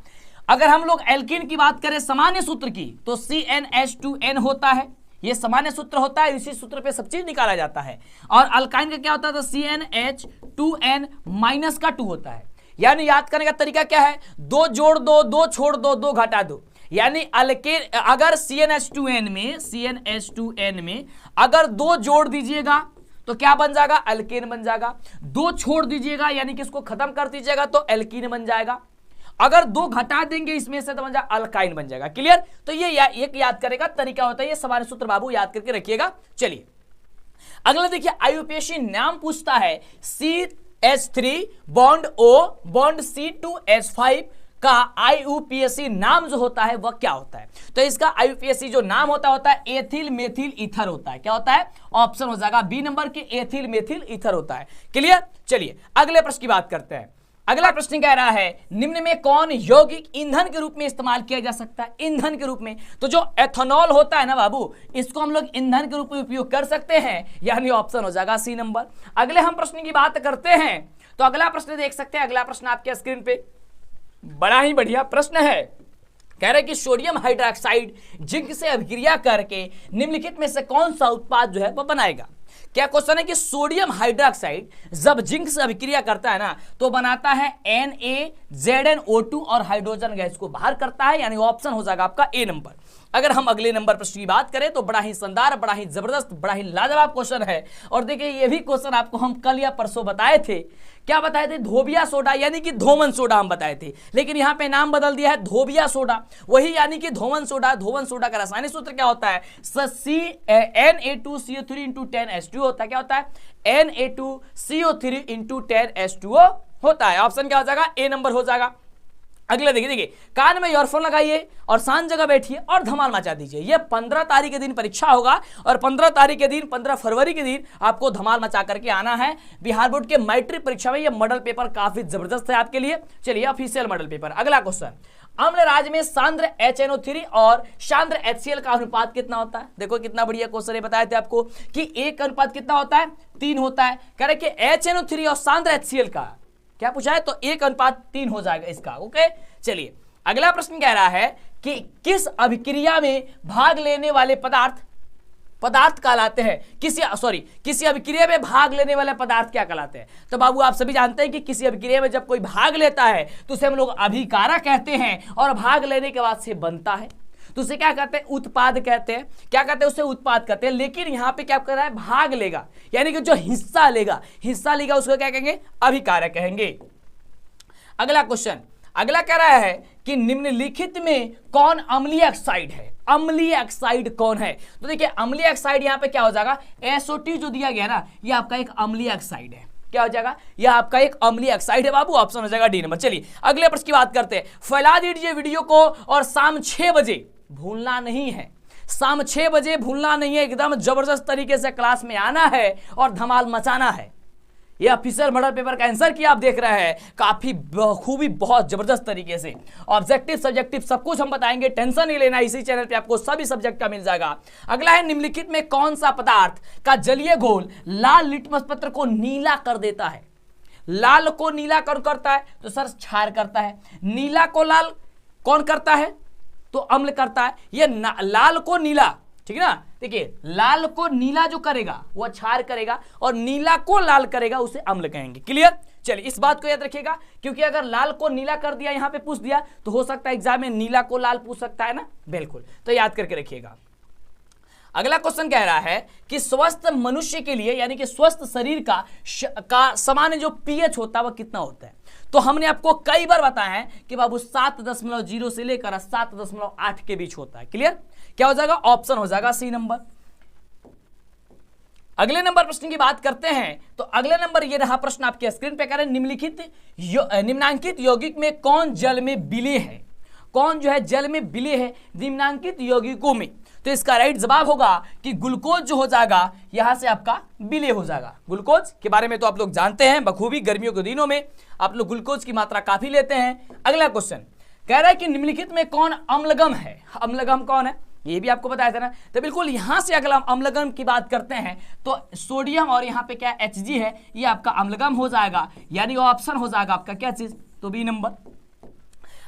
S1: अगर हम लोग एल्कीन की बात करें सामान्य सूत्र की तो CnH2n होता है, ये सामान्य सूत्र होता है, इसी सूत्र पे सब चीज निकाला जाता है। और अल्काइन का क्या होता है? तो CnH2n-2 होता है। यानी याद करने का तरीका क्या है? 2 जोड़ दो, 2 छोड़ दो, 2 घटा दो। यानी अल्केन अगर CnH2n में अगर 2 जोड़ दीजिएगा तो क्या बन जाएगा? अल्केन बन जाएगा। 2 छोड़ दीजिएगा यानी कि इसको खत्म कर दीजिएगा तो एल्कीन बन जाएगा। अगर 2 घटा देंगे इसमें से तो बन जाएगा अल्काइन बन जाएगा। क्लियर। तो ये एक याद करने का तरीका होता है, ये सामान्य सूत्र बाबू याद करके रखिएगा। चलिए अगला देखिए, आईयूपीएससी नाम पूछता है CH3 bond O bond C2H5 का आईयूपीएससी नाम जो होता है वह क्या होता है? तो इसका आईयूपीएससी जो नाम होता है एथिल मेथिल ईथर होता है। क्या होता है? ऑप्शन हो जाएगा बी नंबर की एथिल मेथिल ईथर होता है। क्लियर। चलिए अगले प्रश्न की बात करते हैं। अगला प्रश्न कह रहा है निम्न में कौन यौगिक ईंधन के रूप में इस्तेमाल किया जा सकता है? ईंधन के रूप में तो जो एथेनॉल होता है ना बाबू, इसको हम लोग ईंधन के रूप में उपयोग कर सकते हैं, यानी ऑप्शन हो जाएगा सी नंबर। अगले हम प्रश्न की बात करते हैं तो अगला प्रश्न देख सकते हैं। अगला प्रश्न आपके स्क्रीन पे बड़ा ही बढ़िया प्रश्न है। कह रहे कि सोडियम हाइड्रोक्साइड जिंक से अभिक्रिया करके निम्नलिखित में से कौन सा उत्पाद जो है वह बनाएगा? क्या क्वेश्चन है कि सोडियम हाइड्रोक्साइड जब जिंक से अभिक्रिया करता है ना तो बनाता है NaZnO2 और हाइड्रोजन गैस को बाहर करता है, यानी ऑप्शन हो जाएगा आपका ए नंबर। अगर हम अगले नंबर प्रश्न की बात करें तो बड़ा ही शानदार, बड़ा ही जबरदस्त, बड़ा ही लाजवाब क्वेश्चन है। और देखिए ये भी क्वेश्चन आपको हम कल या परसों बताए थे। क्या बताए थे? धोबिया सोडा यानी कि धोमन सोडा हम बताए थे, लेकिन यहाँ पे नाम बदल दिया है धोबिया सोडा, वही यानी कि धोमन सोडा। धोमन सोडा का रासायनिक सूत्र क्या होता है? Na2CO3 × 10H2 होता है। क्या होता है? Na2CO3 × 10H2O होता है। ऑप्शन क्या हो जाएगा? ए नंबर हो जाएगा। अगले देखिए कान में ईयरफोन लगाइए और शांत जगह बैठिए और धमाल मचा दीजिए। ये 15 तारीख के दिन परीक्षा होगा और 15 तारीख के दिन 15 फरवरी के दिन आपको धमाल मचा करके आना है। बिहार बोर्ड के मैट्रिक परीक्षा में ये मॉडल पेपर काफी जबरदस्त है आपके लिए। चलिए ऑफिशियल मॉडल पेपर। अगला क्वेश्चन, अम्ल राज में सांद्र HNO3 और सांद्र HCl का अनुपात कितना होता है? देखो कितना बढ़िया क्वेश्चन है, बताए थे आपको कि 1 अनुपात कितना होता है? 3 होता है। कह रहे कि HNO3 और सांद्र HCl का क्या पूछा है? तो 1 अनुपात 3 हो जाएगा इसका। ओके चलिए अगला प्रश्न कह रहा है कि किस अभिक्रिया में भाग लेने वाले पदार्थ कहलाते हैं? किसी अभिक्रिया में भाग लेने वाले पदार्थ क्या कहलाते हैं? तो बाबू आप सभी जानते हैं कि किसी अभिक्रिया में जब कोई भाग लेता है तो उसे हम लोग अभिकारक कहते हैं, और भाग लेने के बाद से बनता है तो उसे क्या कहते हैं? उत्पाद कहते हैं। क्या कहते हैं? उसे उत्पाद कहते हैं। लेकिन यहां पे क्या कर रहा है? भाग लेगा, यानी कि जो हिस्सा लेगा उसको क्या कहेंगे? अभिकारक कहेंगे। अगला क्वेश्चन, अगला कह रहा है कि निम्नलिखित में कौन अम्लीय ऑक्साइड है? अम्लीय ऑक्साइड कौन है? तो देखिए अम्लीय ऑक्साइड यहां पे क्या हो जाएगा? SO2 जो दिया गया ना, ये आपका एक अम्लीय ऑक्साइड है। क्या हो जाएगा? यह आपका एक अम्लीय ऑक्साइड है बाबू, ऑप्शन हो जाएगा डी नंबर। चलिए अगले प्रश्न की बात करते हैं। फैला दीजिए वीडियो को और शाम 6 बजे भूलना नहीं है, शाम 6 बजे भूलना नहीं है। एकदम जबरदस्त तरीके से क्लास में आना है और धमाल मचाना है। ये ऑफिशियल मॉडल पेपर का आंसर की आप देख रहे हैं, काफी खूबी बहुत जबरदस्त तरीके से ऑब्जेक्टिव सब्जेक्टिव सब कुछ हम बताएंगे, टेंशन नहीं लेना। इसी चैनल पे आपको सभी सब्जेक्ट का मिल जाएगा। अगला है निम्नलिखित में कौन सा पदार्थ का जलीय घोल लाल लिटमस पत्र को नीला कर देता है? लाल को नीला कौन करता है? तो सर क्षार करता है। नीला को लाल कौन करता है? तो अम्ल करता है। ये लाल को नीला, ठीक है ना? देखिए लाल को नीला जो करेगा वो क्षार करेगा और नीला को लाल करेगा उसे अम्ल कहेंगे। क्लियर? चलिए इस बात को याद रखिएगा, क्योंकि अगर लाल को नीला कर दिया यहां पे पूछ दिया तो हो सकता है एग्जाम में नीला को लाल पूछ सकता है ना, बिल्कुल, तो याद करके रखिएगा। अगला क्वेश्चन कह रहा है कि स्वस्थ मनुष्य के लिए यानी कि स्वस्थ शरीर का सामान्य जो पीएच होता है वह कितना होता है। तो हमने आपको कई बार बताया है कि बाबू 7.0 से लेकर 7.8 के बीच होता है। क्लियर, क्या हो जाएगा, ऑप्शन हो जाएगा सी नंबर। अगले नंबर प्रश्न की बात करते हैं तो अगले नंबर ये रहा प्रश्न आपके स्क्रीन पे, कह रहे निम्नांकित यौगिक में कौन जल में विलेय है, कौन जो है जल में विलेय है निम्नांकित यौगिकों में। तो इसका राइट जवाब होगा कि ग्लूकोज जो हो जाएगा यहां से आपका विलेय हो जाएगा। ग्लूकोज के बारे में तो आप लोग जानते हैं बखूबी, गर्मियों के दिनों में आप लोग ग्लूकोज की मात्रा काफी लेते हैं। अगला क्वेश्चन कह रहा है कि निम्नलिखित में कौन अम्लगम है, अम्लगम कौन है ये भी आपको बताया था ना। तो बिल्कुल यहां से अगला अम्लगम की बात करते हैं तो सोडियम और यहां पे क्या Hg है, ये आपका अम्लगम हो जाएगा, यानी ऑप्शन हो जाएगा आपका क्या चीज, तो बी नंबर।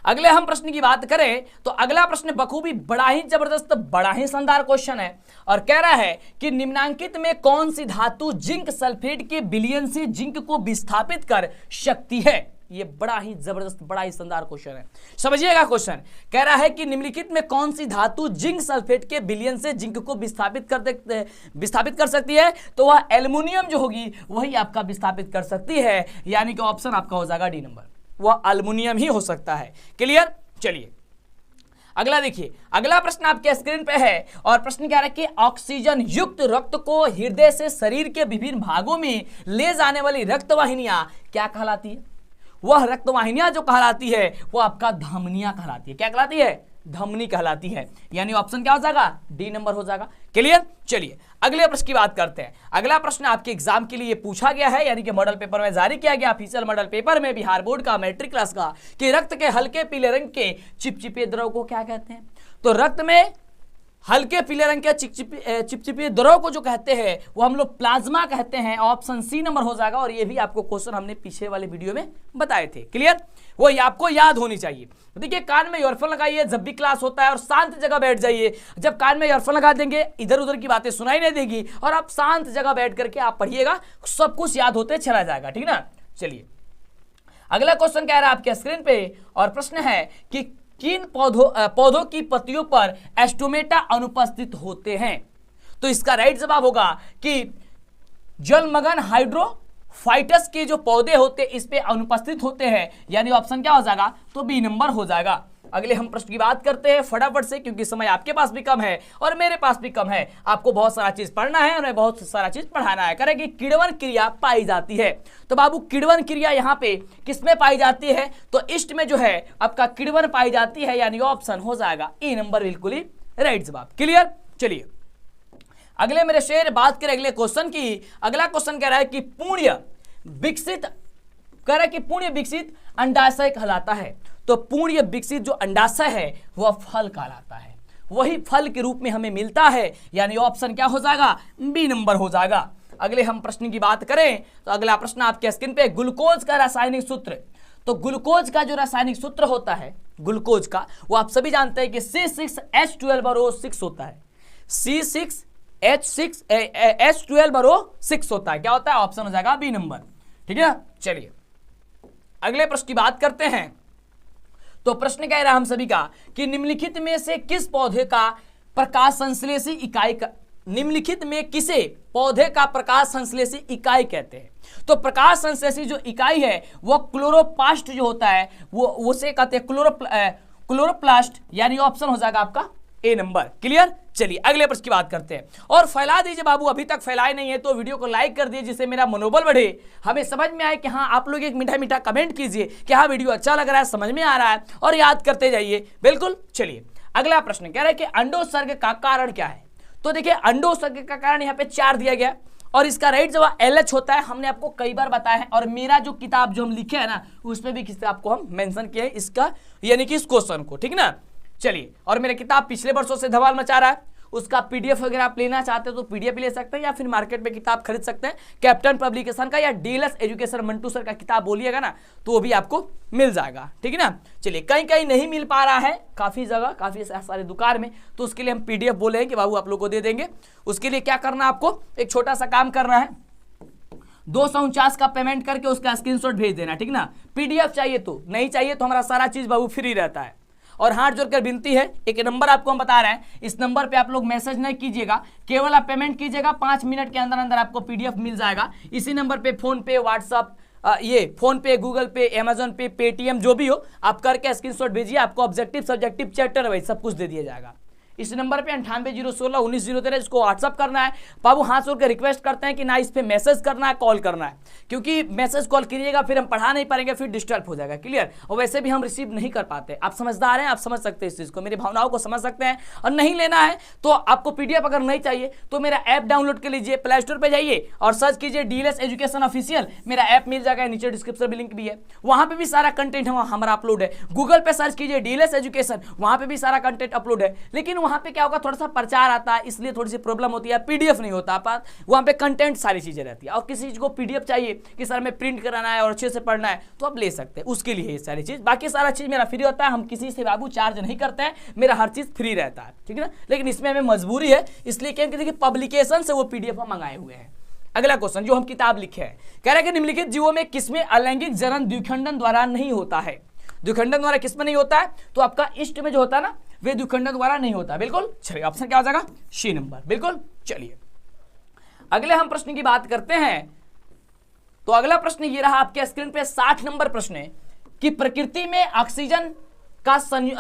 S1: अगले हम प्रश्न की बात करें तो अगला प्रश्न बखूबी बड़ा ही जबरदस्त, बड़ा ही शानदार क्वेश्चन है और कह रहा है कि निम्नांकित में कौन सी धातु जिंक सल्फेट के विलयन से जिंक को विस्थापित कर सकती है। ये बड़ा ही जबरदस्त, बड़ा ही शानदार क्वेश्चन है, समझिएगा। क्वेश्चन कह रहा है कि निम्नलिखित में कौन सी धातु जिंक सल्फेट के विलयन से जिंक को विस्थापित कर सकती है, तो वह एल्युमिनियम जो होगी वही आपका विस्थापित कर सकती है, यानी कि ऑप्शन आपका हो जाएगा डी नंबर, वह एल्युमिनियम ही हो सकता है। क्लियर, चलिए अगला देखिए, अगला प्रश्न आपके स्क्रीन पे है और प्रश्न क्या है कि ऑक्सीजन युक्त रक्त को हृदय से शरीर के विभिन्न भागों में ले जाने वाली रक्तवाहिनियां क्या कहलाती है। वह रक्तवाहिनियां जो कहलाती है वो आपका धमनियां कहलाती है। क्या कहलाती है, धमनी कहलाती है, यानी ऑप्शन क्या हो जाएगा, डी नंबर हो जाएगा। क्लियर, चलिए अगले प्रश्न की बात करते हैं। अगला प्रश्न आपके एग्जाम के लिए पूछा गया है, यानी कि मॉडल पेपर में जारी किया गया, ऑफिशियल मॉडल पेपर में बिहार बोर्ड का मैट्रिक क्लास का, कि रक्त के हल्के पीले रंग के चिपचिपे द्रव को क्या कहते हैं। तो रक्त में हल्के पीले रंग के चिपचिपे द्रव को जो कहते हैं वो हम लोग प्लाज्मा कहते हैं, ऑप्शन सी नंबर हो जाएगा। और ये भी आपको क्वेश्चन हमने पीछे वाले वीडियो में बताए थे। क्लियर, वो आपको याद होनी चाहिए। देखिए कान में ईयरफोन लगाइए जब भी क्लास होता है और शांत जगह बैठ जाइए। जब कान में ईयरफोन लगा देंगे इधर उधर की बातें सुनाई नहीं देगी और आप शांत जगह बैठ करके आप पढ़िएगा, सब कुछ याद होते चला जाएगा, ठीक ना। चलिए अगला क्वेश्चन कह रहा है आपके स्क्रीन पे और प्रश्न है कि किन पौधों की पत्तियों पर एस्टोमेटा अनुपस्थित होते हैं। तो इसका राइट जवाब होगा कि जलमग्न हाइड्रोफाइटस के जो पौधे होते इस पे अनुपस्थित होते हैं, यानी ऑप्शन क्या हो जाएगा, तो बी नंबर हो जाएगा। अगले हम प्रश्न की बात करते हैं फटाफट से, क्योंकि समय आपके पास भी कम है और मेरे पास भी कम है। आपको बहुत सारा चीज पढ़ना है और बहुत सारा चीज पढ़ाना है। करें कि किण्वन क्रिया पाई जाती है, तो बाबू किण्वन क्रिया यहाँ पे किसमें पाई जाती है, तो ईस्ट में जो है आपका किण्वन पाई जाती है, यानी ऑप्शन हो जाएगा ए नंबर, बिल्कुल ही राइट जवाब। क्लियर, चलिए अगले मेरे शेर बात करें अगले क्वेश्चन की। अगला क्वेश्चन कह रहा है कि पूर्ण विकसित अंडाशय कहलाता है। तो पूर्ण विकसित जो अंडाशय है वह फल कहलाता है, वही फल के रूप में हमें मिलता है, यानी ऑप्शन क्या हो जाएगा, बी नंबर हो जाएगा। अगले हम प्रश्न की बात करें तो अगला प्रश्न आपके स्क्रीन पे ग्लूकोज का रासायनिक सूत्र। तो ग्लूकोज का जो रासायनिक सूत्र होता है ग्लूकोज का, वो आप सभी जानते हैं कि C6H12O6 होता है। C6H12O6 होता है, क्या होता है, ऑप्शन हो जाएगा बी नंबर, ठीक है। चलिए अगले प्रश्न की बात करते हैं। तो प्रश्न कह रहा है हम सभी का कि निम्नलिखित में से किस पौधे का प्रकाश संश्लेषी इकाई निम्नलिखित में किसे पौधे का प्रकाश संश्लेषी इकाई कहते हैं। तो प्रकाश संश्लेषी जो इकाई है वो क्लोरोप्लास्ट जो होता है वो उसे कहते हैं क्लोरोप्लास्ट, यानी ऑप्शन हो जाएगा आपका ए नंबर। क्लियर, चलिए अगले प्रश्न की बात करते हैं। और फैला दीजिए बाबू, अभी तक फैलाए नहीं है तो वीडियो को लाइक कर दीजिए जिससे मेरा मनोबल बढ़े, हमें समझ में आए कि हाँ आप लोग एक मीठा मीठा कमेंट कीजिए कि हाँ वीडियो अच्छा लग रहा है, समझ में आ रहा है, और याद करते जाइए। बिल्कुल, चलिए अगला प्रश्न कह रहा है कि अंडोत्सर्ग का कारण क्या है। तो देखिए अंडोत्सर्ग का कारण यहाँ पे 4 दिया गया और इसका राइट जवाब LH होता है। हमने आपको कई बार बताया है और मेरा जो किताब जो हम लिखे है ना उसमें भी किसी आपको हम मेंशन किए इसका, यानी कि इस क्वेश्चन को, ठीक ना। चलिए, और मेरा किताब पिछले वर्षों से धमाल मचा रहा है, उसका पीडीएफ वगैरह आप लेना चाहते हो तो पीडीएफ ले सकते हैं या फिर मार्केट में किताब खरीद सकते हैं, कैप्टन पब्लिकेशन का या डीएलएस एजुकेशन मंटू सर का किताब बोलिएगा ना तो वो भी आपको मिल जाएगा, ठीक है ना। चलिए कहीं कहीं नहीं मिल पा रहा है, काफ़ी जगह काफ़ी सारे दुकान में, तो उसके लिए हम पीडीएफ बोले हैं कि बाबू आप लोग को दे देंगे। उसके लिए क्या करना है, आपको एक छोटा सा काम करना है। 249 का पेमेंट करके उसका स्क्रीनशॉट भेज देना, ठीक ना। पीडीएफ चाहिए तो, नहीं चाहिए तो हमारा सारा चीज बाबू फ्री रहता है। और हाथ जोड़कर विनती है, एक नंबर आपको हम बता रहे हैं, इस नंबर पे आप लोग मैसेज नहीं कीजिएगा, केवल आप पेमेंट कीजिएगा, 5 मिनट के अंदर अंदर आपको पीडीएफ मिल जाएगा। इसी नंबर पे फोन पे, व्हाट्सअप, ये फोन पे, गूगल पे, अमेजोन पे, पेटीएम, जो भी हो आप करके स्क्रीनशॉट भेजिए, आपको ऑब्जेक्टिव, सब्जेक्टिव, चैप्टर वाइज सब कुछ दे दिया जाएगा। इस नंबर पे 9801619013 इसको व्हाट्सअप करना है। बाबू हाथ जोड़कर रिक्वेस्ट करते हैं कि ना इस पे मैसेज करना है, कॉल करना है, क्योंकि मैसेज कॉल करिएगा फिर हम पढ़ा नहीं पाएंगे, फिर डिस्टर्ब हो जाएगा, क्लियर। और वैसे भी हम रिसीव नहीं कर पाते। आप समझदार हैं, आप समझ सकते हैं इस चीज़ को, मेरी भावनाओं को समझ सकते हैं। और नहीं लेना है तो आपको पीडीएफ अगर नहीं चाहिए तो मेरा ऐप डाउनलोड कर लीजिए, प्ले स्टोर पर जाइए और सर्च कीजिए डीएलएस एजुकेशन ऑफिशियल, मेरा ऐप मिल जाएगा, नीचे डिस्क्रिप्शन में लिंक भी है, वहाँ पे भी सारा कंटेंट हमारा अपलोड है। गूगल पे सर्च कीजिए डीएलएस एजुकेशन, वहाँ पे भी सारा कंटेंट अपलोड है। लेकिन वहाँ पे क्या होगा, थोड़ा प्रचार आता है, इसलिए थोड़ी सी प्रॉब्लम होती है, पीडीएफ नहीं होता पास, वहां पे कंटेंट सारी चीजें रहती है। और किसी चीज को पीडीएफ चाहिए कि सर में प्रिंट कराना है और अच्छे से पढ़ना है, तो आप ले सकते हैं, उसके लिए ये सारी चीज। बाकी सारा चीज मेरा फ्री होता है, हम किसी से बाबू चार्ज नहीं करते हैं, मेरा हर चीज फ्री रहता है, ठीक है ना। लेकिन इसमें हमें मजबूरी है, इसलिए क्योंकि देखिए पब्लिकेशन से वो पीडीएफ हम मंगाए हुए हैं। अगला क्वेश्चन जो हम किताब लिखे हैं, कह रहे हैं कि निम्नलिखित जीवों में किसमें अलैंगिक जनन द्विखंडन द्वारा नहीं होता है। द्विखंडन द्वारा किसमें नहीं होता है, तो आपका इष्ट में जो होता है ना, वे द्विखंडन द्वारा नहीं होता। बिल्कुल, चलिए ऑप्शन क्या हो जाएगा, सी नंबर। बिल्कुल, चलिए अगले हम प्रश्न की बात करते हैं। तो अगला प्रश्न ये रहा आपके स्क्रीन पे, 60 नंबर प्रश्न है कि प्रकृति में ऑक्सीजन का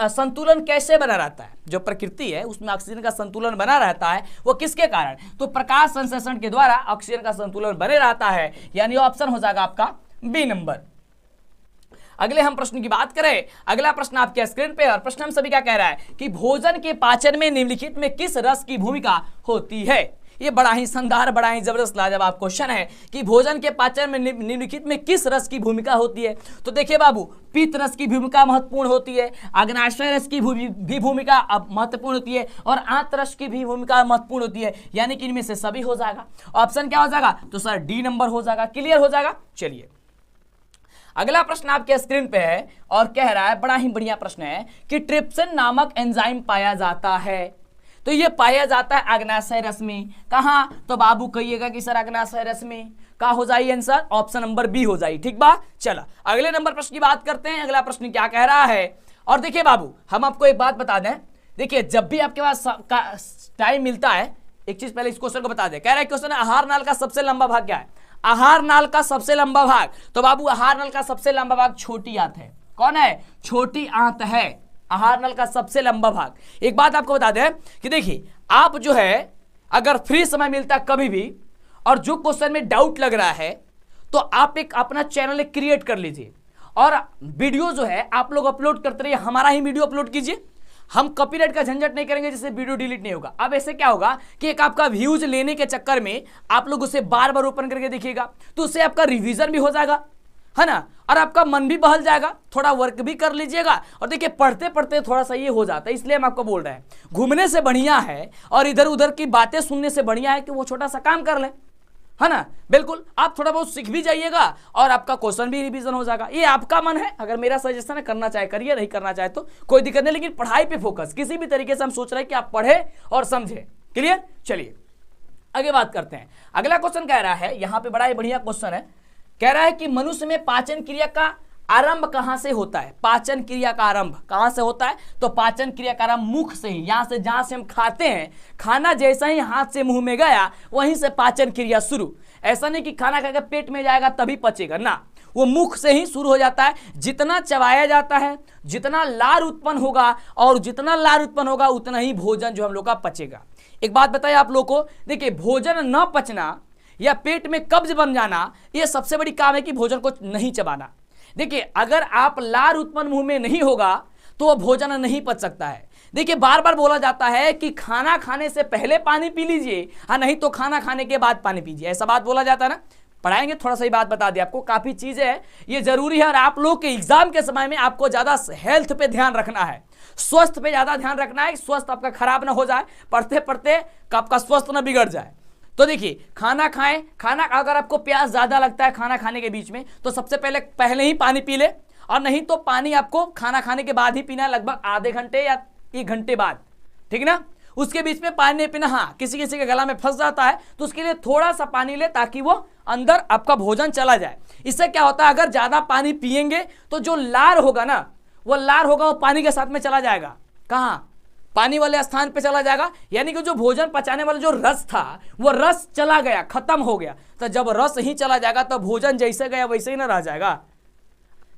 S1: संतुलन कैसे बना रहता है। जो प्रकृति है उसमें ऑक्सीजन का संतुलन बना रहता है, वो किसके कारण, तो प्रकाश संश्लेषण के द्वारा ऑक्सीजन का संतुलन बने रहता है, यानी ऑप्शन हो जाएगा आपका बी नंबर। अगले हम प्रश्न की बात करें, अगला प्रश्न आपके स्क्रीन पे, और प्रश्न हम सभी क्या कह रहा है कि भोजन के पाचन में निम्नलिखित में किस रस की भूमिका होती है। ये बड़ा ही शानदार, बड़ा ही जबरदस्त लाजवाब क्वेश्चन है कि भोजन के पाचन में निम्नलिखित में किस रस की भूमिका होती है। तो देखिए बाबू, पित्त रस की भूमिका महत्वपूर्ण होती है, अग्नाशय रस की भी भूमिका महत्वपूर्ण होती है, और आंत रस की भी भूमिका महत्वपूर्ण होती है, यानी कि इनमें से सभी हो जाएगा। ऑप्शन क्या हो जाएगा, तो सर डी नंबर हो जाएगा। क्लियर हो जाएगा। चलिए अगला प्रश्न आपके स्क्रीन पे है और कह रहा है, बड़ा ही बढ़िया प्रश्न है कि ट्रिप्सिन नामक एंजाइम पाया जाता है। तो ये पाया जाता है अग्नाशय रस में। कहां, तो बाबू कहिएगा कि सर अग्नाशय रस में। कहां हो जाए आंसर, ऑप्शन नंबर बी हो जाए। ठीक बा, चला अगले नंबर प्रश्न की बात करते हैं। अगला प्रश्न क्या कह रहा है, और देखिए बाबू हम आपको एक बात बता दें, देखिए जब भी आपके पास टाइम मिलता है, एक चीज पहले इस क्वेश्चन को बता दें। कह रहा है क्वेश्चन, आहार नाल का सबसे लंबा भाग क्या है, आहार नाल का सबसे लंबा भाग। तो बाबू आहार नाल का सबसे लंबा भाग छोटी आंत है। कौन है, छोटी आंत है आहार नाल का सबसे लंबा भाग। एक बात आपको बता दें कि देखिए आप जो है अगर फ्री समय मिलता है कभी भी, और जो क्वेश्चन में डाउट लग रहा है, तो आप एक अपना चैनल क्रिएट कर लीजिए और वीडियो जो है आप लोग अपलोड करते रहिए, हमारा ही वीडियो अपलोड कीजिए। हम कॉपीराइट का झंझट नहीं करेंगे जिससे वीडियो डिलीट नहीं होगा। अब ऐसे क्या होगा कि एक आपका व्यूज लेने के चक्कर में आप लोग उसे बार बार ओपन करके देखिएगा, तो उससे आपका रिवीजन भी हो जाएगा, है ना, और आपका मन भी बहल जाएगा, थोड़ा वर्क भी कर लीजिएगा। और देखिए पढ़ते पढ़ते थोड़ा सा ये हो जाता है, इसलिए हम आपको बोल रहे हैं घूमने से बढ़िया है और इधर उधर की बातें सुनने से बढ़िया है कि वो छोटा सा काम कर लें, है ना। बिल्कुल, आप थोड़ा बहुत सीख भी जाइएगा और आपका क्वेश्चन भी रिवीजन हो जाएगा। ये आपका मन है, अगर मेरा सजेशन है करना चाहे करिए, नहीं करना चाहे तो कोई दिक्कत नहीं, लेकिन पढ़ाई पे फोकस किसी भी तरीके से हम सोच रहे हैं कि आप पढ़े और समझे। क्लियर। चलिए आगे बात करते हैं। अगला क्वेश्चन कह रहा है, यहां पे बड़ा ही बढ़िया क्वेश्चन है, कह रहा है कि मनुष्य में पाचन क्रिया का आरंभ कहां से होता है। पाचन क्रिया का आरंभ कहां से होता है, तो पाचन क्रिया का आरंभ मुख से ही, यहां से जहां से हम खाते हैं, खाना जैसा ही हाथ से मुंह में गया वहीं से पाचन क्रिया शुरू। ऐसा नहीं कि खाना खाकर पेट में जाएगा तभी पचेगा ना, वो मुख से ही शुरू हो जाता है। जितना चबाया जाता है, जितना लार उत्पन्न होगा, और जितना लार उत्पन्न होगा उतना ही भोजन जो हम लोग का पचेगा। एक बात बताइए आप लोग को, देखिए भोजन न पचना या पेट में कब्ज बन जाना, यह सबसे बड़ी काम है कि भोजन को नहीं चबाना। देखिए अगर आप लार उत्पन्न मुंह में नहीं होगा तो वह भोजन नहीं पच सकता है। देखिए बार बार बोला जाता है कि खाना खाने से पहले पानी पी लीजिए, हाँ, नहीं तो खाना खाने के बाद पानी पीजिए, ऐसा बात बोला जाता है ना। पढ़ाएंगे, थोड़ा सा ही बात बता दिया आपको, काफी चीजें हैं, ये जरूरी है। और आप लोग के एग्जाम के समय में आपको ज्यादा हेल्थ पे ध्यान रखना है, स्वास्थ्य पे ज्यादा ध्यान रखना है, स्वास्थ्य आपका खराब ना हो जाए, पढ़ते पढ़ते आपका स्वास्थ्य ना बिगड़ जाए। तो देखिए खाना खाएं, खाना अगर आपको प्यास ज्यादा लगता है खाना खाने के बीच में, तो सबसे पहले ही पानी पी ले, और नहीं तो पानी आपको खाना खाने के बाद ही पीना है, लगभग आधे घंटे या 1 घंटे बाद, ठीक ना। उसके बीच में पानी पीना, हाँ किसी किसी के गला में फंस जाता है तो उसके लिए थोड़ा सा पानी ले ताकि वो अंदर आपका भोजन चला जाए। इससे क्या होता है, अगर ज्यादा पानी पिएंगे तो जो लार होगा ना, वो लार होगा वो पानी के साथ में चला जाएगा, कहाँ, पानी वाले स्थान पे चला जाएगा, यानी कि जो भोजन पचाने वाला जो रस था वो रस चला गया, खत्म हो गया। तो जब रस ही चला जाएगा तो भोजन जैसे गया वैसे ही ना रह जाएगा।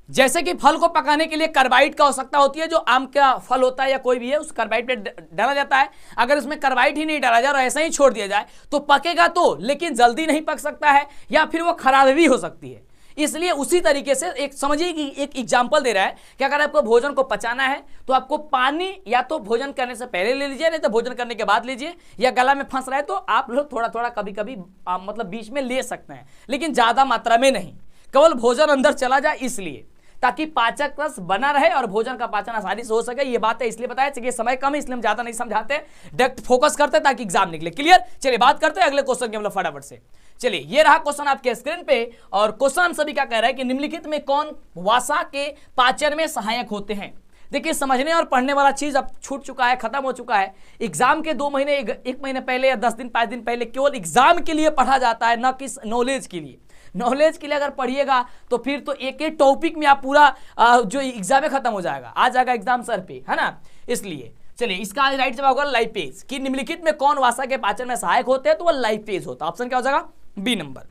S1: जैसे कि फल को पकाने के लिए कार्बाइड का आवश्यकता होती है, जो आम का फल होता है या कोई भी है उस कार्बाइड पे डाला जाता है। अगर उसमें कार्बाइड ही नहीं डाला जाए और ऐसा ही छोड़ दिया जाए तो पकेगा तो, लेकिन जल्दी नहीं पक सकता है या फिर वो खराब भी हो सकती है। इसलिए उसी तरीके से एक समझिए कि एक एग्जांपल दे रहा है कि अगर आपको भोजन को पचाना है तो आपको पानी या तो भोजन करने से पहले ले लीजिए, नहीं तो भोजन करने के बाद लीजिए, या गला में फंस रहा है तो आप लोग थोड़ा थोड़ा कभी कभी मतलब बीच में ले सकते हैं, लेकिन ज्यादा मात्रा में नहीं, केवल भोजन अंदर चला जाए इसलिए, ताकि पाचक रस बना रहे और भोजन का पाचन आसानी से हो सके। ये बात है इसलिए बताया, चलिए समय कम है इसलिए हम ज्यादा नहीं समझाते, डायरेक्ट फोकस करते ताकि एग्जाम निकले। क्लियर? चलिए बात करते हैं अगले क्वेश्चन के, मतलब फटाफट से। चलिए ये रहा क्वेश्चन आपके स्क्रीन पे, और क्वेश्चन हम सभी क्या कह रहा है कि निम्नलिखित में कौन वसा के पाचन में सहायक होते हैं। देखिए समझने और पढ़ने वाला चीज अब छूट चुका है, खत्म हो चुका है। एग्जाम के 2 महीने, एक महीने पहले या 10 दिन 5 दिन पहले केवल एग्जाम के लिए पढ़ा जाता है, न कि नॉलेज के लिए। नॉलेज के लिए अगर पढ़िएगा तो फिर तो एक एक टॉपिक में आप पूरा जो एग्जाम में खत्म हो जाएगा, आ जाएगा एग्जाम सर पे, है ना। इसलिए चलिए इसका राइट जवाब होगा लाइपेज, कि निम्नलिखित में कौन वसा के पाचन में सहायक होते हैं, तो वह लाइपेज होता है। ऑप्शन क्या हो जाएगा? B number.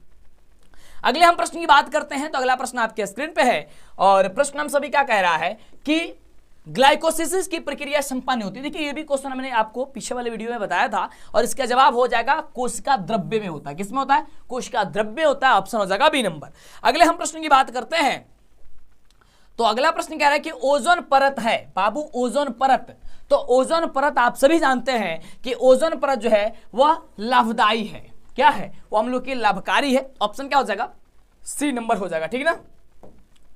S1: अगले हम प्रश्न की बात करते हैं, तो अगला प्रश्न आपके स्क्रीन पे है, और प्रश्न हम सभी क्या कह रहा है कि ग्लाइकोसिस की प्रक्रिया संपन्न होती है। देखिए ये भी क्वेश्चन मैंने आपको पीछे वाले वीडियो में बताया था, और इसका जवाब हो जाएगा कोशिका द्रव्य में होता है। किसमें होता है? कोशिका द्रव्य होता है। ऑप्शन हो जाएगा बी नंबर। अगले हम प्रश्न की बात करते हैं, तो अगला प्रश्न कह रहा है कि ओजोन परत है बाबू, ओजोन परत। तो ओजोन परत आप सभी जानते हैं कि ओजोन परत जो है वह लाभदायी है। क्या है वो? हम लोग की लाभकारी है। ऑप्शन क्या हो जाएगा? सी नंबर हो जाएगा, ठीक ना।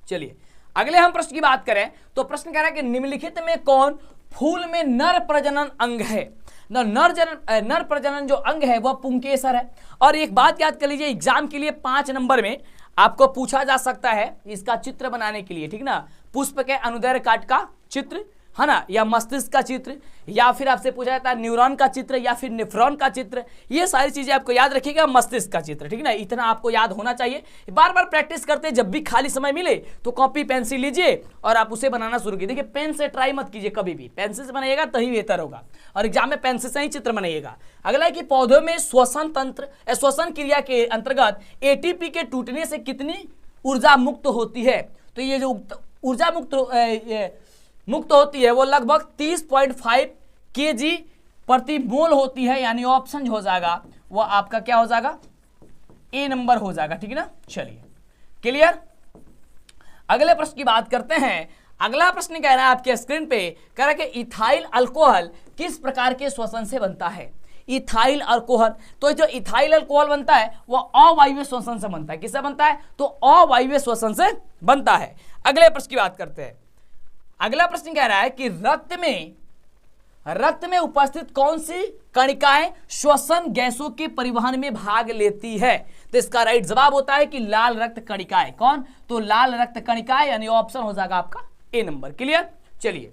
S1: चलिए अगले हम प्रश्न की बात करें, तो प्रश्न कह रहा है कि निम्नलिखित में कौन फूल में नर प्रजनन अंग है। नर प्रजनन जो अंग है वह पुंकेसर है। और एक बात याद कर लीजिए, एग्जाम के लिए 5 नंबर में आपको पूछा जा सकता है इसका चित्र बनाने के लिए, ठीक ना। पुष्प के अनुदैर्घ्य काट का चित्र, है ना, या मस्तिष्क का चित्र, या फिर आपसे पूछा जाता है न्यूरॉन का चित्र, या फिर नेफ्रॉन का चित्र। ये सारी चीजें आपको याद रखिएगा। मस्तिष्क का चित्र, ठीक ना, इतना आपको याद होना चाहिए। बार बार प्रैक्टिस करते, जब भी खाली समय मिले तो कॉपी पेंसिल लीजिए और आप उसे बनाना शुरू कीजिए। देखिए पेन से ट्राई मत कीजिए कभी भी, पेंसिल से बनाइएगा तभी बेहतर होगा, और एग्जाम में पेंसिल से ही चित्र बनाइएगा। अगला है कि पौधों में श्वसन क्रिया के अंतर्गत एटीपी के टूटने से कितनी ऊर्जा मुक्त होती है। तो ये जो ऊर्जा मुक्त होती है वो लगभग 30.5 kg प्रति मोल होती है, यानी ऑप्शन हो जाएगा वो आपका क्या हो जाएगा? ए नंबर हो जाएगा, ठीक है ना। चलिए क्लियर। अगले प्रश्न की बात करते हैं। अगला प्रश्न कह रहा है आपके स्क्रीन पे, कह रहा है कि इथाइल अल्कोहल किस प्रकार के श्वसन से बनता है। इथाइल अल्कोहल, तो जो इथाइल अल्कोहल बनता है वह अवायवीय श्वसन से बनता है। किससे बनता है? तो अवायवीय श्वसन से बनता है। अगले प्रश्न की बात करते हैं। अगला प्रश्न कह रहा है कि रक्त में उपस्थित कौन सी कणिकाएं श्वसन गैसों के परिवहन में भाग लेती है। तो इसका राइट जवाब होता है कि लाल रक्त कणिकाएं। कौन? तो लाल रक्त कणिकाएं, यानी ऑप्शन हो जाएगा आपका ए नंबर। क्लियर। चलिए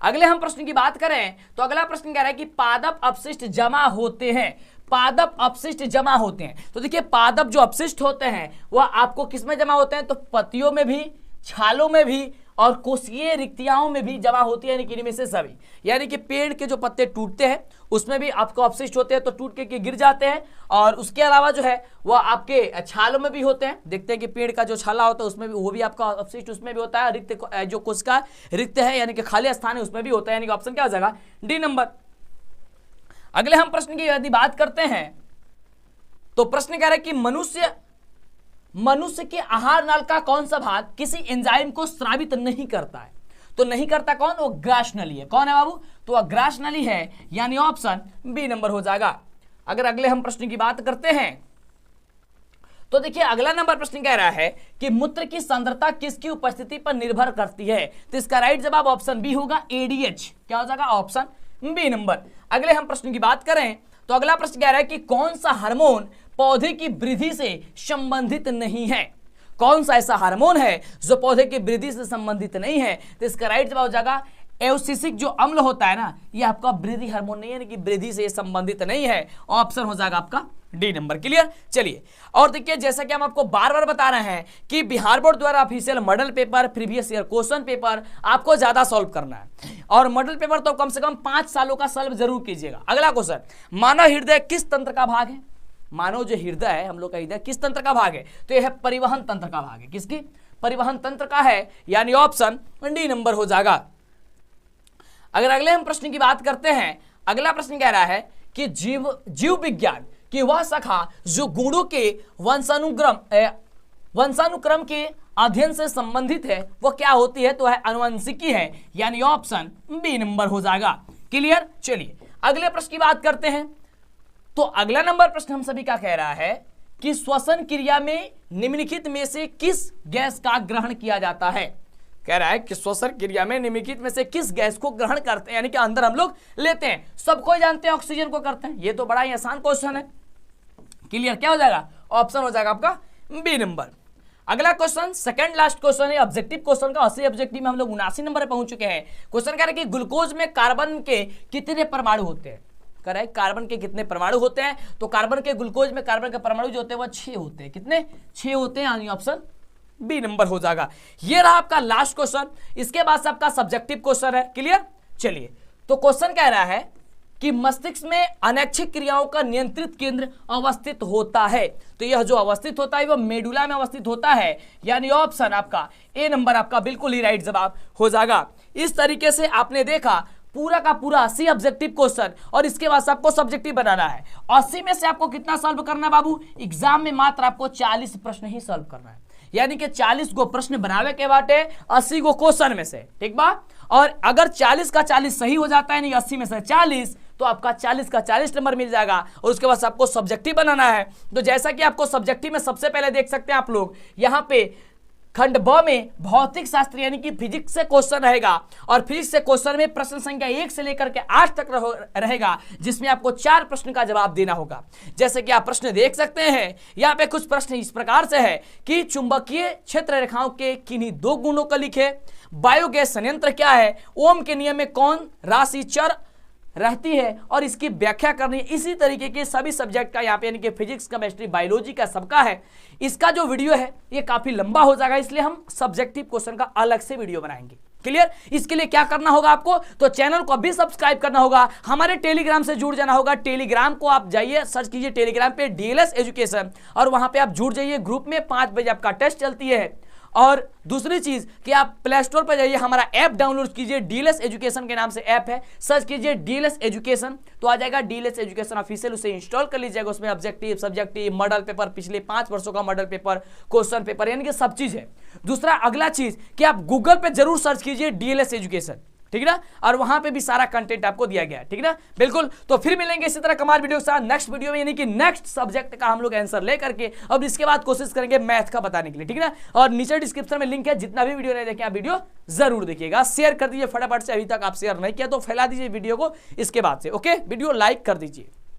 S1: अगले हम प्रश्न की बात करें, तो अगला प्रश्न कह रहा है कि पादप अपशिष्ट जमा होते हैं। पादप अपशिष्ट जमा होते हैं, तो देखिए पादप जो अपशिष्ट होते हैं वह आपको किसमें जमा होते हैं? तो पत्तियों में भी, छालों में भी, और कोशिकीय रिक्तियाओं में भी जमा होती है, यानी कि इनमें से सभी। यानी कि पेड़ के जो पत्ते टूटते हैं उसमें भी आपको अपशिष्ट होते हैं, तो टूट के गिर जाते हैं। और उसके अलावा जो है वह आपके छालों में भी होते हैं। देखते हैं कि पेड़ का जो छाला होता है उसमें भी, वो भी आपका अपशिष्ट उसमें भी होता है। रिक्त जो कोशिका रिक्त है यानी कि खाली स्थान है उसमें भी होता है, यानी कि ऑप्शन क्या हो जाएगा? D number. अगले हम प्रश्न की यदि बात करते हैं, तो प्रश्न कह रहा है कि मनुष्य के आहार नाल का कौन सा भाग किसी एंजाइम को स्रावित नहीं करता है। तो नहीं करता कौन? वो ग्रासनली है। कौन है बाबू? तो वह ग्रासनली है, यानी ऑप्शन बी नंबर हो जाएगा। अगर अगले हम प्रश्न की बात करते हैं, तो देखिए अगला नंबर प्रश्न कह रहा है कि मूत्र की सांद्रता किसकी उपस्थिति पर निर्भर करती है। तो इसका राइट जवाब ऑप्शन बी होगा, एडीएच। क्या हो जाएगा? Option B number. अगले हम प्रश्न की बात करें, तो अगला प्रश्न कह रहा है कि कौन सा हार्मोन पौधे की वृद्धि से संबंधित नहीं है। कौन सा ऐसा हार्मोन है जो पौधे की वृद्धि से संबंधित नहीं है? तो इसका राइट जवाब हो जाएगा एवसिसिक जो अम्ल होता है ना, ये आपका वृद्धि हार्मोन नहीं है, यानी कि वृद्धि से संबंधित नहीं है। ऑप्शन हो जाएगा आपका डी नंबर। क्लियर। चलिए और देखिए, जैसा कि हम आपको बार बार बता रहे हैं कि बिहार बोर्ड द्वारा official model paper, previous year question paper आपको ज्यादा सॉल्व करना है, और मॉडल पेपर तो कम से कम 5 सालों का सॉल्व जरूर कीजिएगा। अगला क्वेश्चन, मानव हृदय किस तंत्र का भाग है? मानव जो हृदय है, हम लोग का हृदय किस तंत्र का भाग है? तो यह है परिवहन तंत्र का भाग है। किसकी? परिवहन तंत्र का है, यानी ऑप्शन डी नंबर हो जाएगा। अगर अगले हम प्रश्न की बात करते हैं, अगला प्रश्न कह रहा है कि जीव विज्ञान की वह शाखा जो गुणों के वंशानुक्रम के अध्ययन से संबंधित है, वो क्या होती है? तो है आनुवंशिकी है, यानी ऑप्शन बी नंबर हो जाएगा। क्लियर। चलिए अगले प्रश्न की बात करते हैं। तो अगला नंबर प्रश्न हम सभी का कह रहा है कि श्वसन क्रिया में निम्नलिखित में से किस गैस का ग्रहण किया जाता है? कह रहा है कि श्वसन क्रिया में निम्नलिखित में से किस गैस को ग्रहण करते हैं, यानी कि अंदर हम लोग लेते हैं। सबको जानते हैं ऑक्सीजन को करते हैं, ये तो बड़ा ही आसान क्वेश्चन है। क्लियर। क्या हो जाएगा? ऑप्शन हो जाएगा आपका बी नंबर। अगला क्वेश्चन, सेकंड लास्ट क्वेश्चन है ऑब्जेक्टिव क्वेश्चन का। 80 ऑब्जेक्टिव में हम लोग 79 नंबर पर पहुंच चुके हैं। क्वेश्चन कह रहा है कि ग्लूकोज में कार्बन के कितने परमाणु होते हैं? कह रहा है कार्बन के कितने परमाणु होते हैं? तो कार्बन के ग्लूकोज में कार्बन के परमाणु जो होते हैं वो 6 होते हैं। कितने? 6 होते हैं, यानी ऑप्शन बी नंबर हो जाएगा। ये रहा आपका लास्ट क्वेश्चन। इसके बाद से आपका सब्जेक्टिव क्वेश्चन है। क्लियर। चलिए तो क्वेश्चन कह रहा है कि मस्तिष्क में अनैच्छिक क्रियाओं का नियंत्रित केंद्र अवस्थित होता है। तो यह जो अवस्थित होता है वो मेडुला में अवस्थित होता है, यानी ऑप्शन आपका ए नंबर आपका बिल्कुल ही राइट जवाब हो जाएगा। इस तरीके से आपने देखा पूरा का पूरा 80 ऑब्जेक्टिव क्वेश्चन, और इसके बाद आपको सब्जेक्टिव बनाना है। 80 में से आपको कितना सॉल्व करना है बाबू? एग्जाम में मात्र आपको 40 प्रश्न ही सॉल्व करना है, यानी कि 40 गो प्रश्न बनावे के बाटे 80 गो क्वेश्चन में से। ठीक बा। और अगर 40 का 40 सही हो जाता है, नहीं 80 में से 40, तो आपका 40 का 40 नंबर मिल जाएगा। और उसके बाद आपको सब्जेक्टिव बनाना है। तो जैसा कि आपको सब्जेक्टिव में सबसे पहले देख सकते हैं आप लोग, यहाँ पे खंड ब में भौतिक शास्त्र यानी कि फिजिक्स से क्वेश्चन रहेगा, और फिजिक्स से क्वेश्चन में प्रश्न संख्या 1 से लेकर के 8 तक रहेगा, जिसमें आपको 4 प्रश्न का जवाब देना होगा। जैसे कि आप प्रश्न देख सकते हैं, यहाँ पे कुछ प्रश्न इस प्रकार से है कि चुंबकीय क्षेत्र रेखाओं के किन्हीं 2 गुणों को लिखे, बायोगैस संयंत्र क्या है, ओम के नियम में कौन राशि चर रहती है और इसकी व्याख्या करनी है। इसी तरीके के सभी सब्जेक्ट का यहाँ पे यानी कि फिजिक्स, केमिस्ट्री, बायोलॉजी का सबका है। इसका जो वीडियो है ये काफी लंबा हो जाएगा, इसलिए हम सब्जेक्टिव क्वेश्चन का अलग से वीडियो बनाएंगे। क्लियर। इसके लिए क्या करना होगा आपको? तो चैनल को अभी सब्सक्राइब करना होगा, हमारे टेलीग्राम से जुड़ जाना होगा। टेलीग्राम को आप जाइए, सर्च कीजिए टेलीग्राम पे डीएलएस एजुकेशन, और वहां पे आप जुड़ जाइए ग्रुप में। 5 बजे आपका टेस्ट चलती है। और दूसरी चीज कि आप प्ले स्टोर पर जाइए, हमारा ऐप डाउनलोड कीजिए, डीएलएस एजुकेशन के नाम से ऐप है, सर्च कीजिए डीएलएस एजुकेशन तो आ जाएगा डीएलएस एजुकेशन ऑफिशियल, उसे इंस्टॉल कर लीजिएगा। उसमें ऑब्जेक्टिव, सब्जेक्टिव, मॉडल पेपर, पिछले 5 वर्षों का मॉडल पेपर, क्वेश्चन पेपर, यानी कि सब चीज है। दूसरा अगला चीज कि आप गूगल पे जरूर सर्च कीजिए डीएलएस एजुकेशन, ठीक है ना, और वहां पे भी सारा कंटेंट आपको दिया गया है। ठीक है ना, बिल्कुल। तो फिर मिलेंगे इसी तरह कमाल वीडियो के साथ नेक्स्ट वीडियो में, यानी कि नेक्स्ट सब्जेक्ट का हम लोग आंसर लेकर के अब इसके बाद कोशिश करेंगे मैथ का बताने के लिए। ठीक है ना, और नीचे डिस्क्रिप्शन में लिंक है, जितना भी वीडियो नहीं देखे आप वीडियो जरूर देखिएगा। शेयर कर दीजिए फटाफट से, अभी तक आप शेयर नहीं किया तो फैला दीजिए वीडियो को इसके बाद से। ओके, वीडियो लाइक कर दीजिए।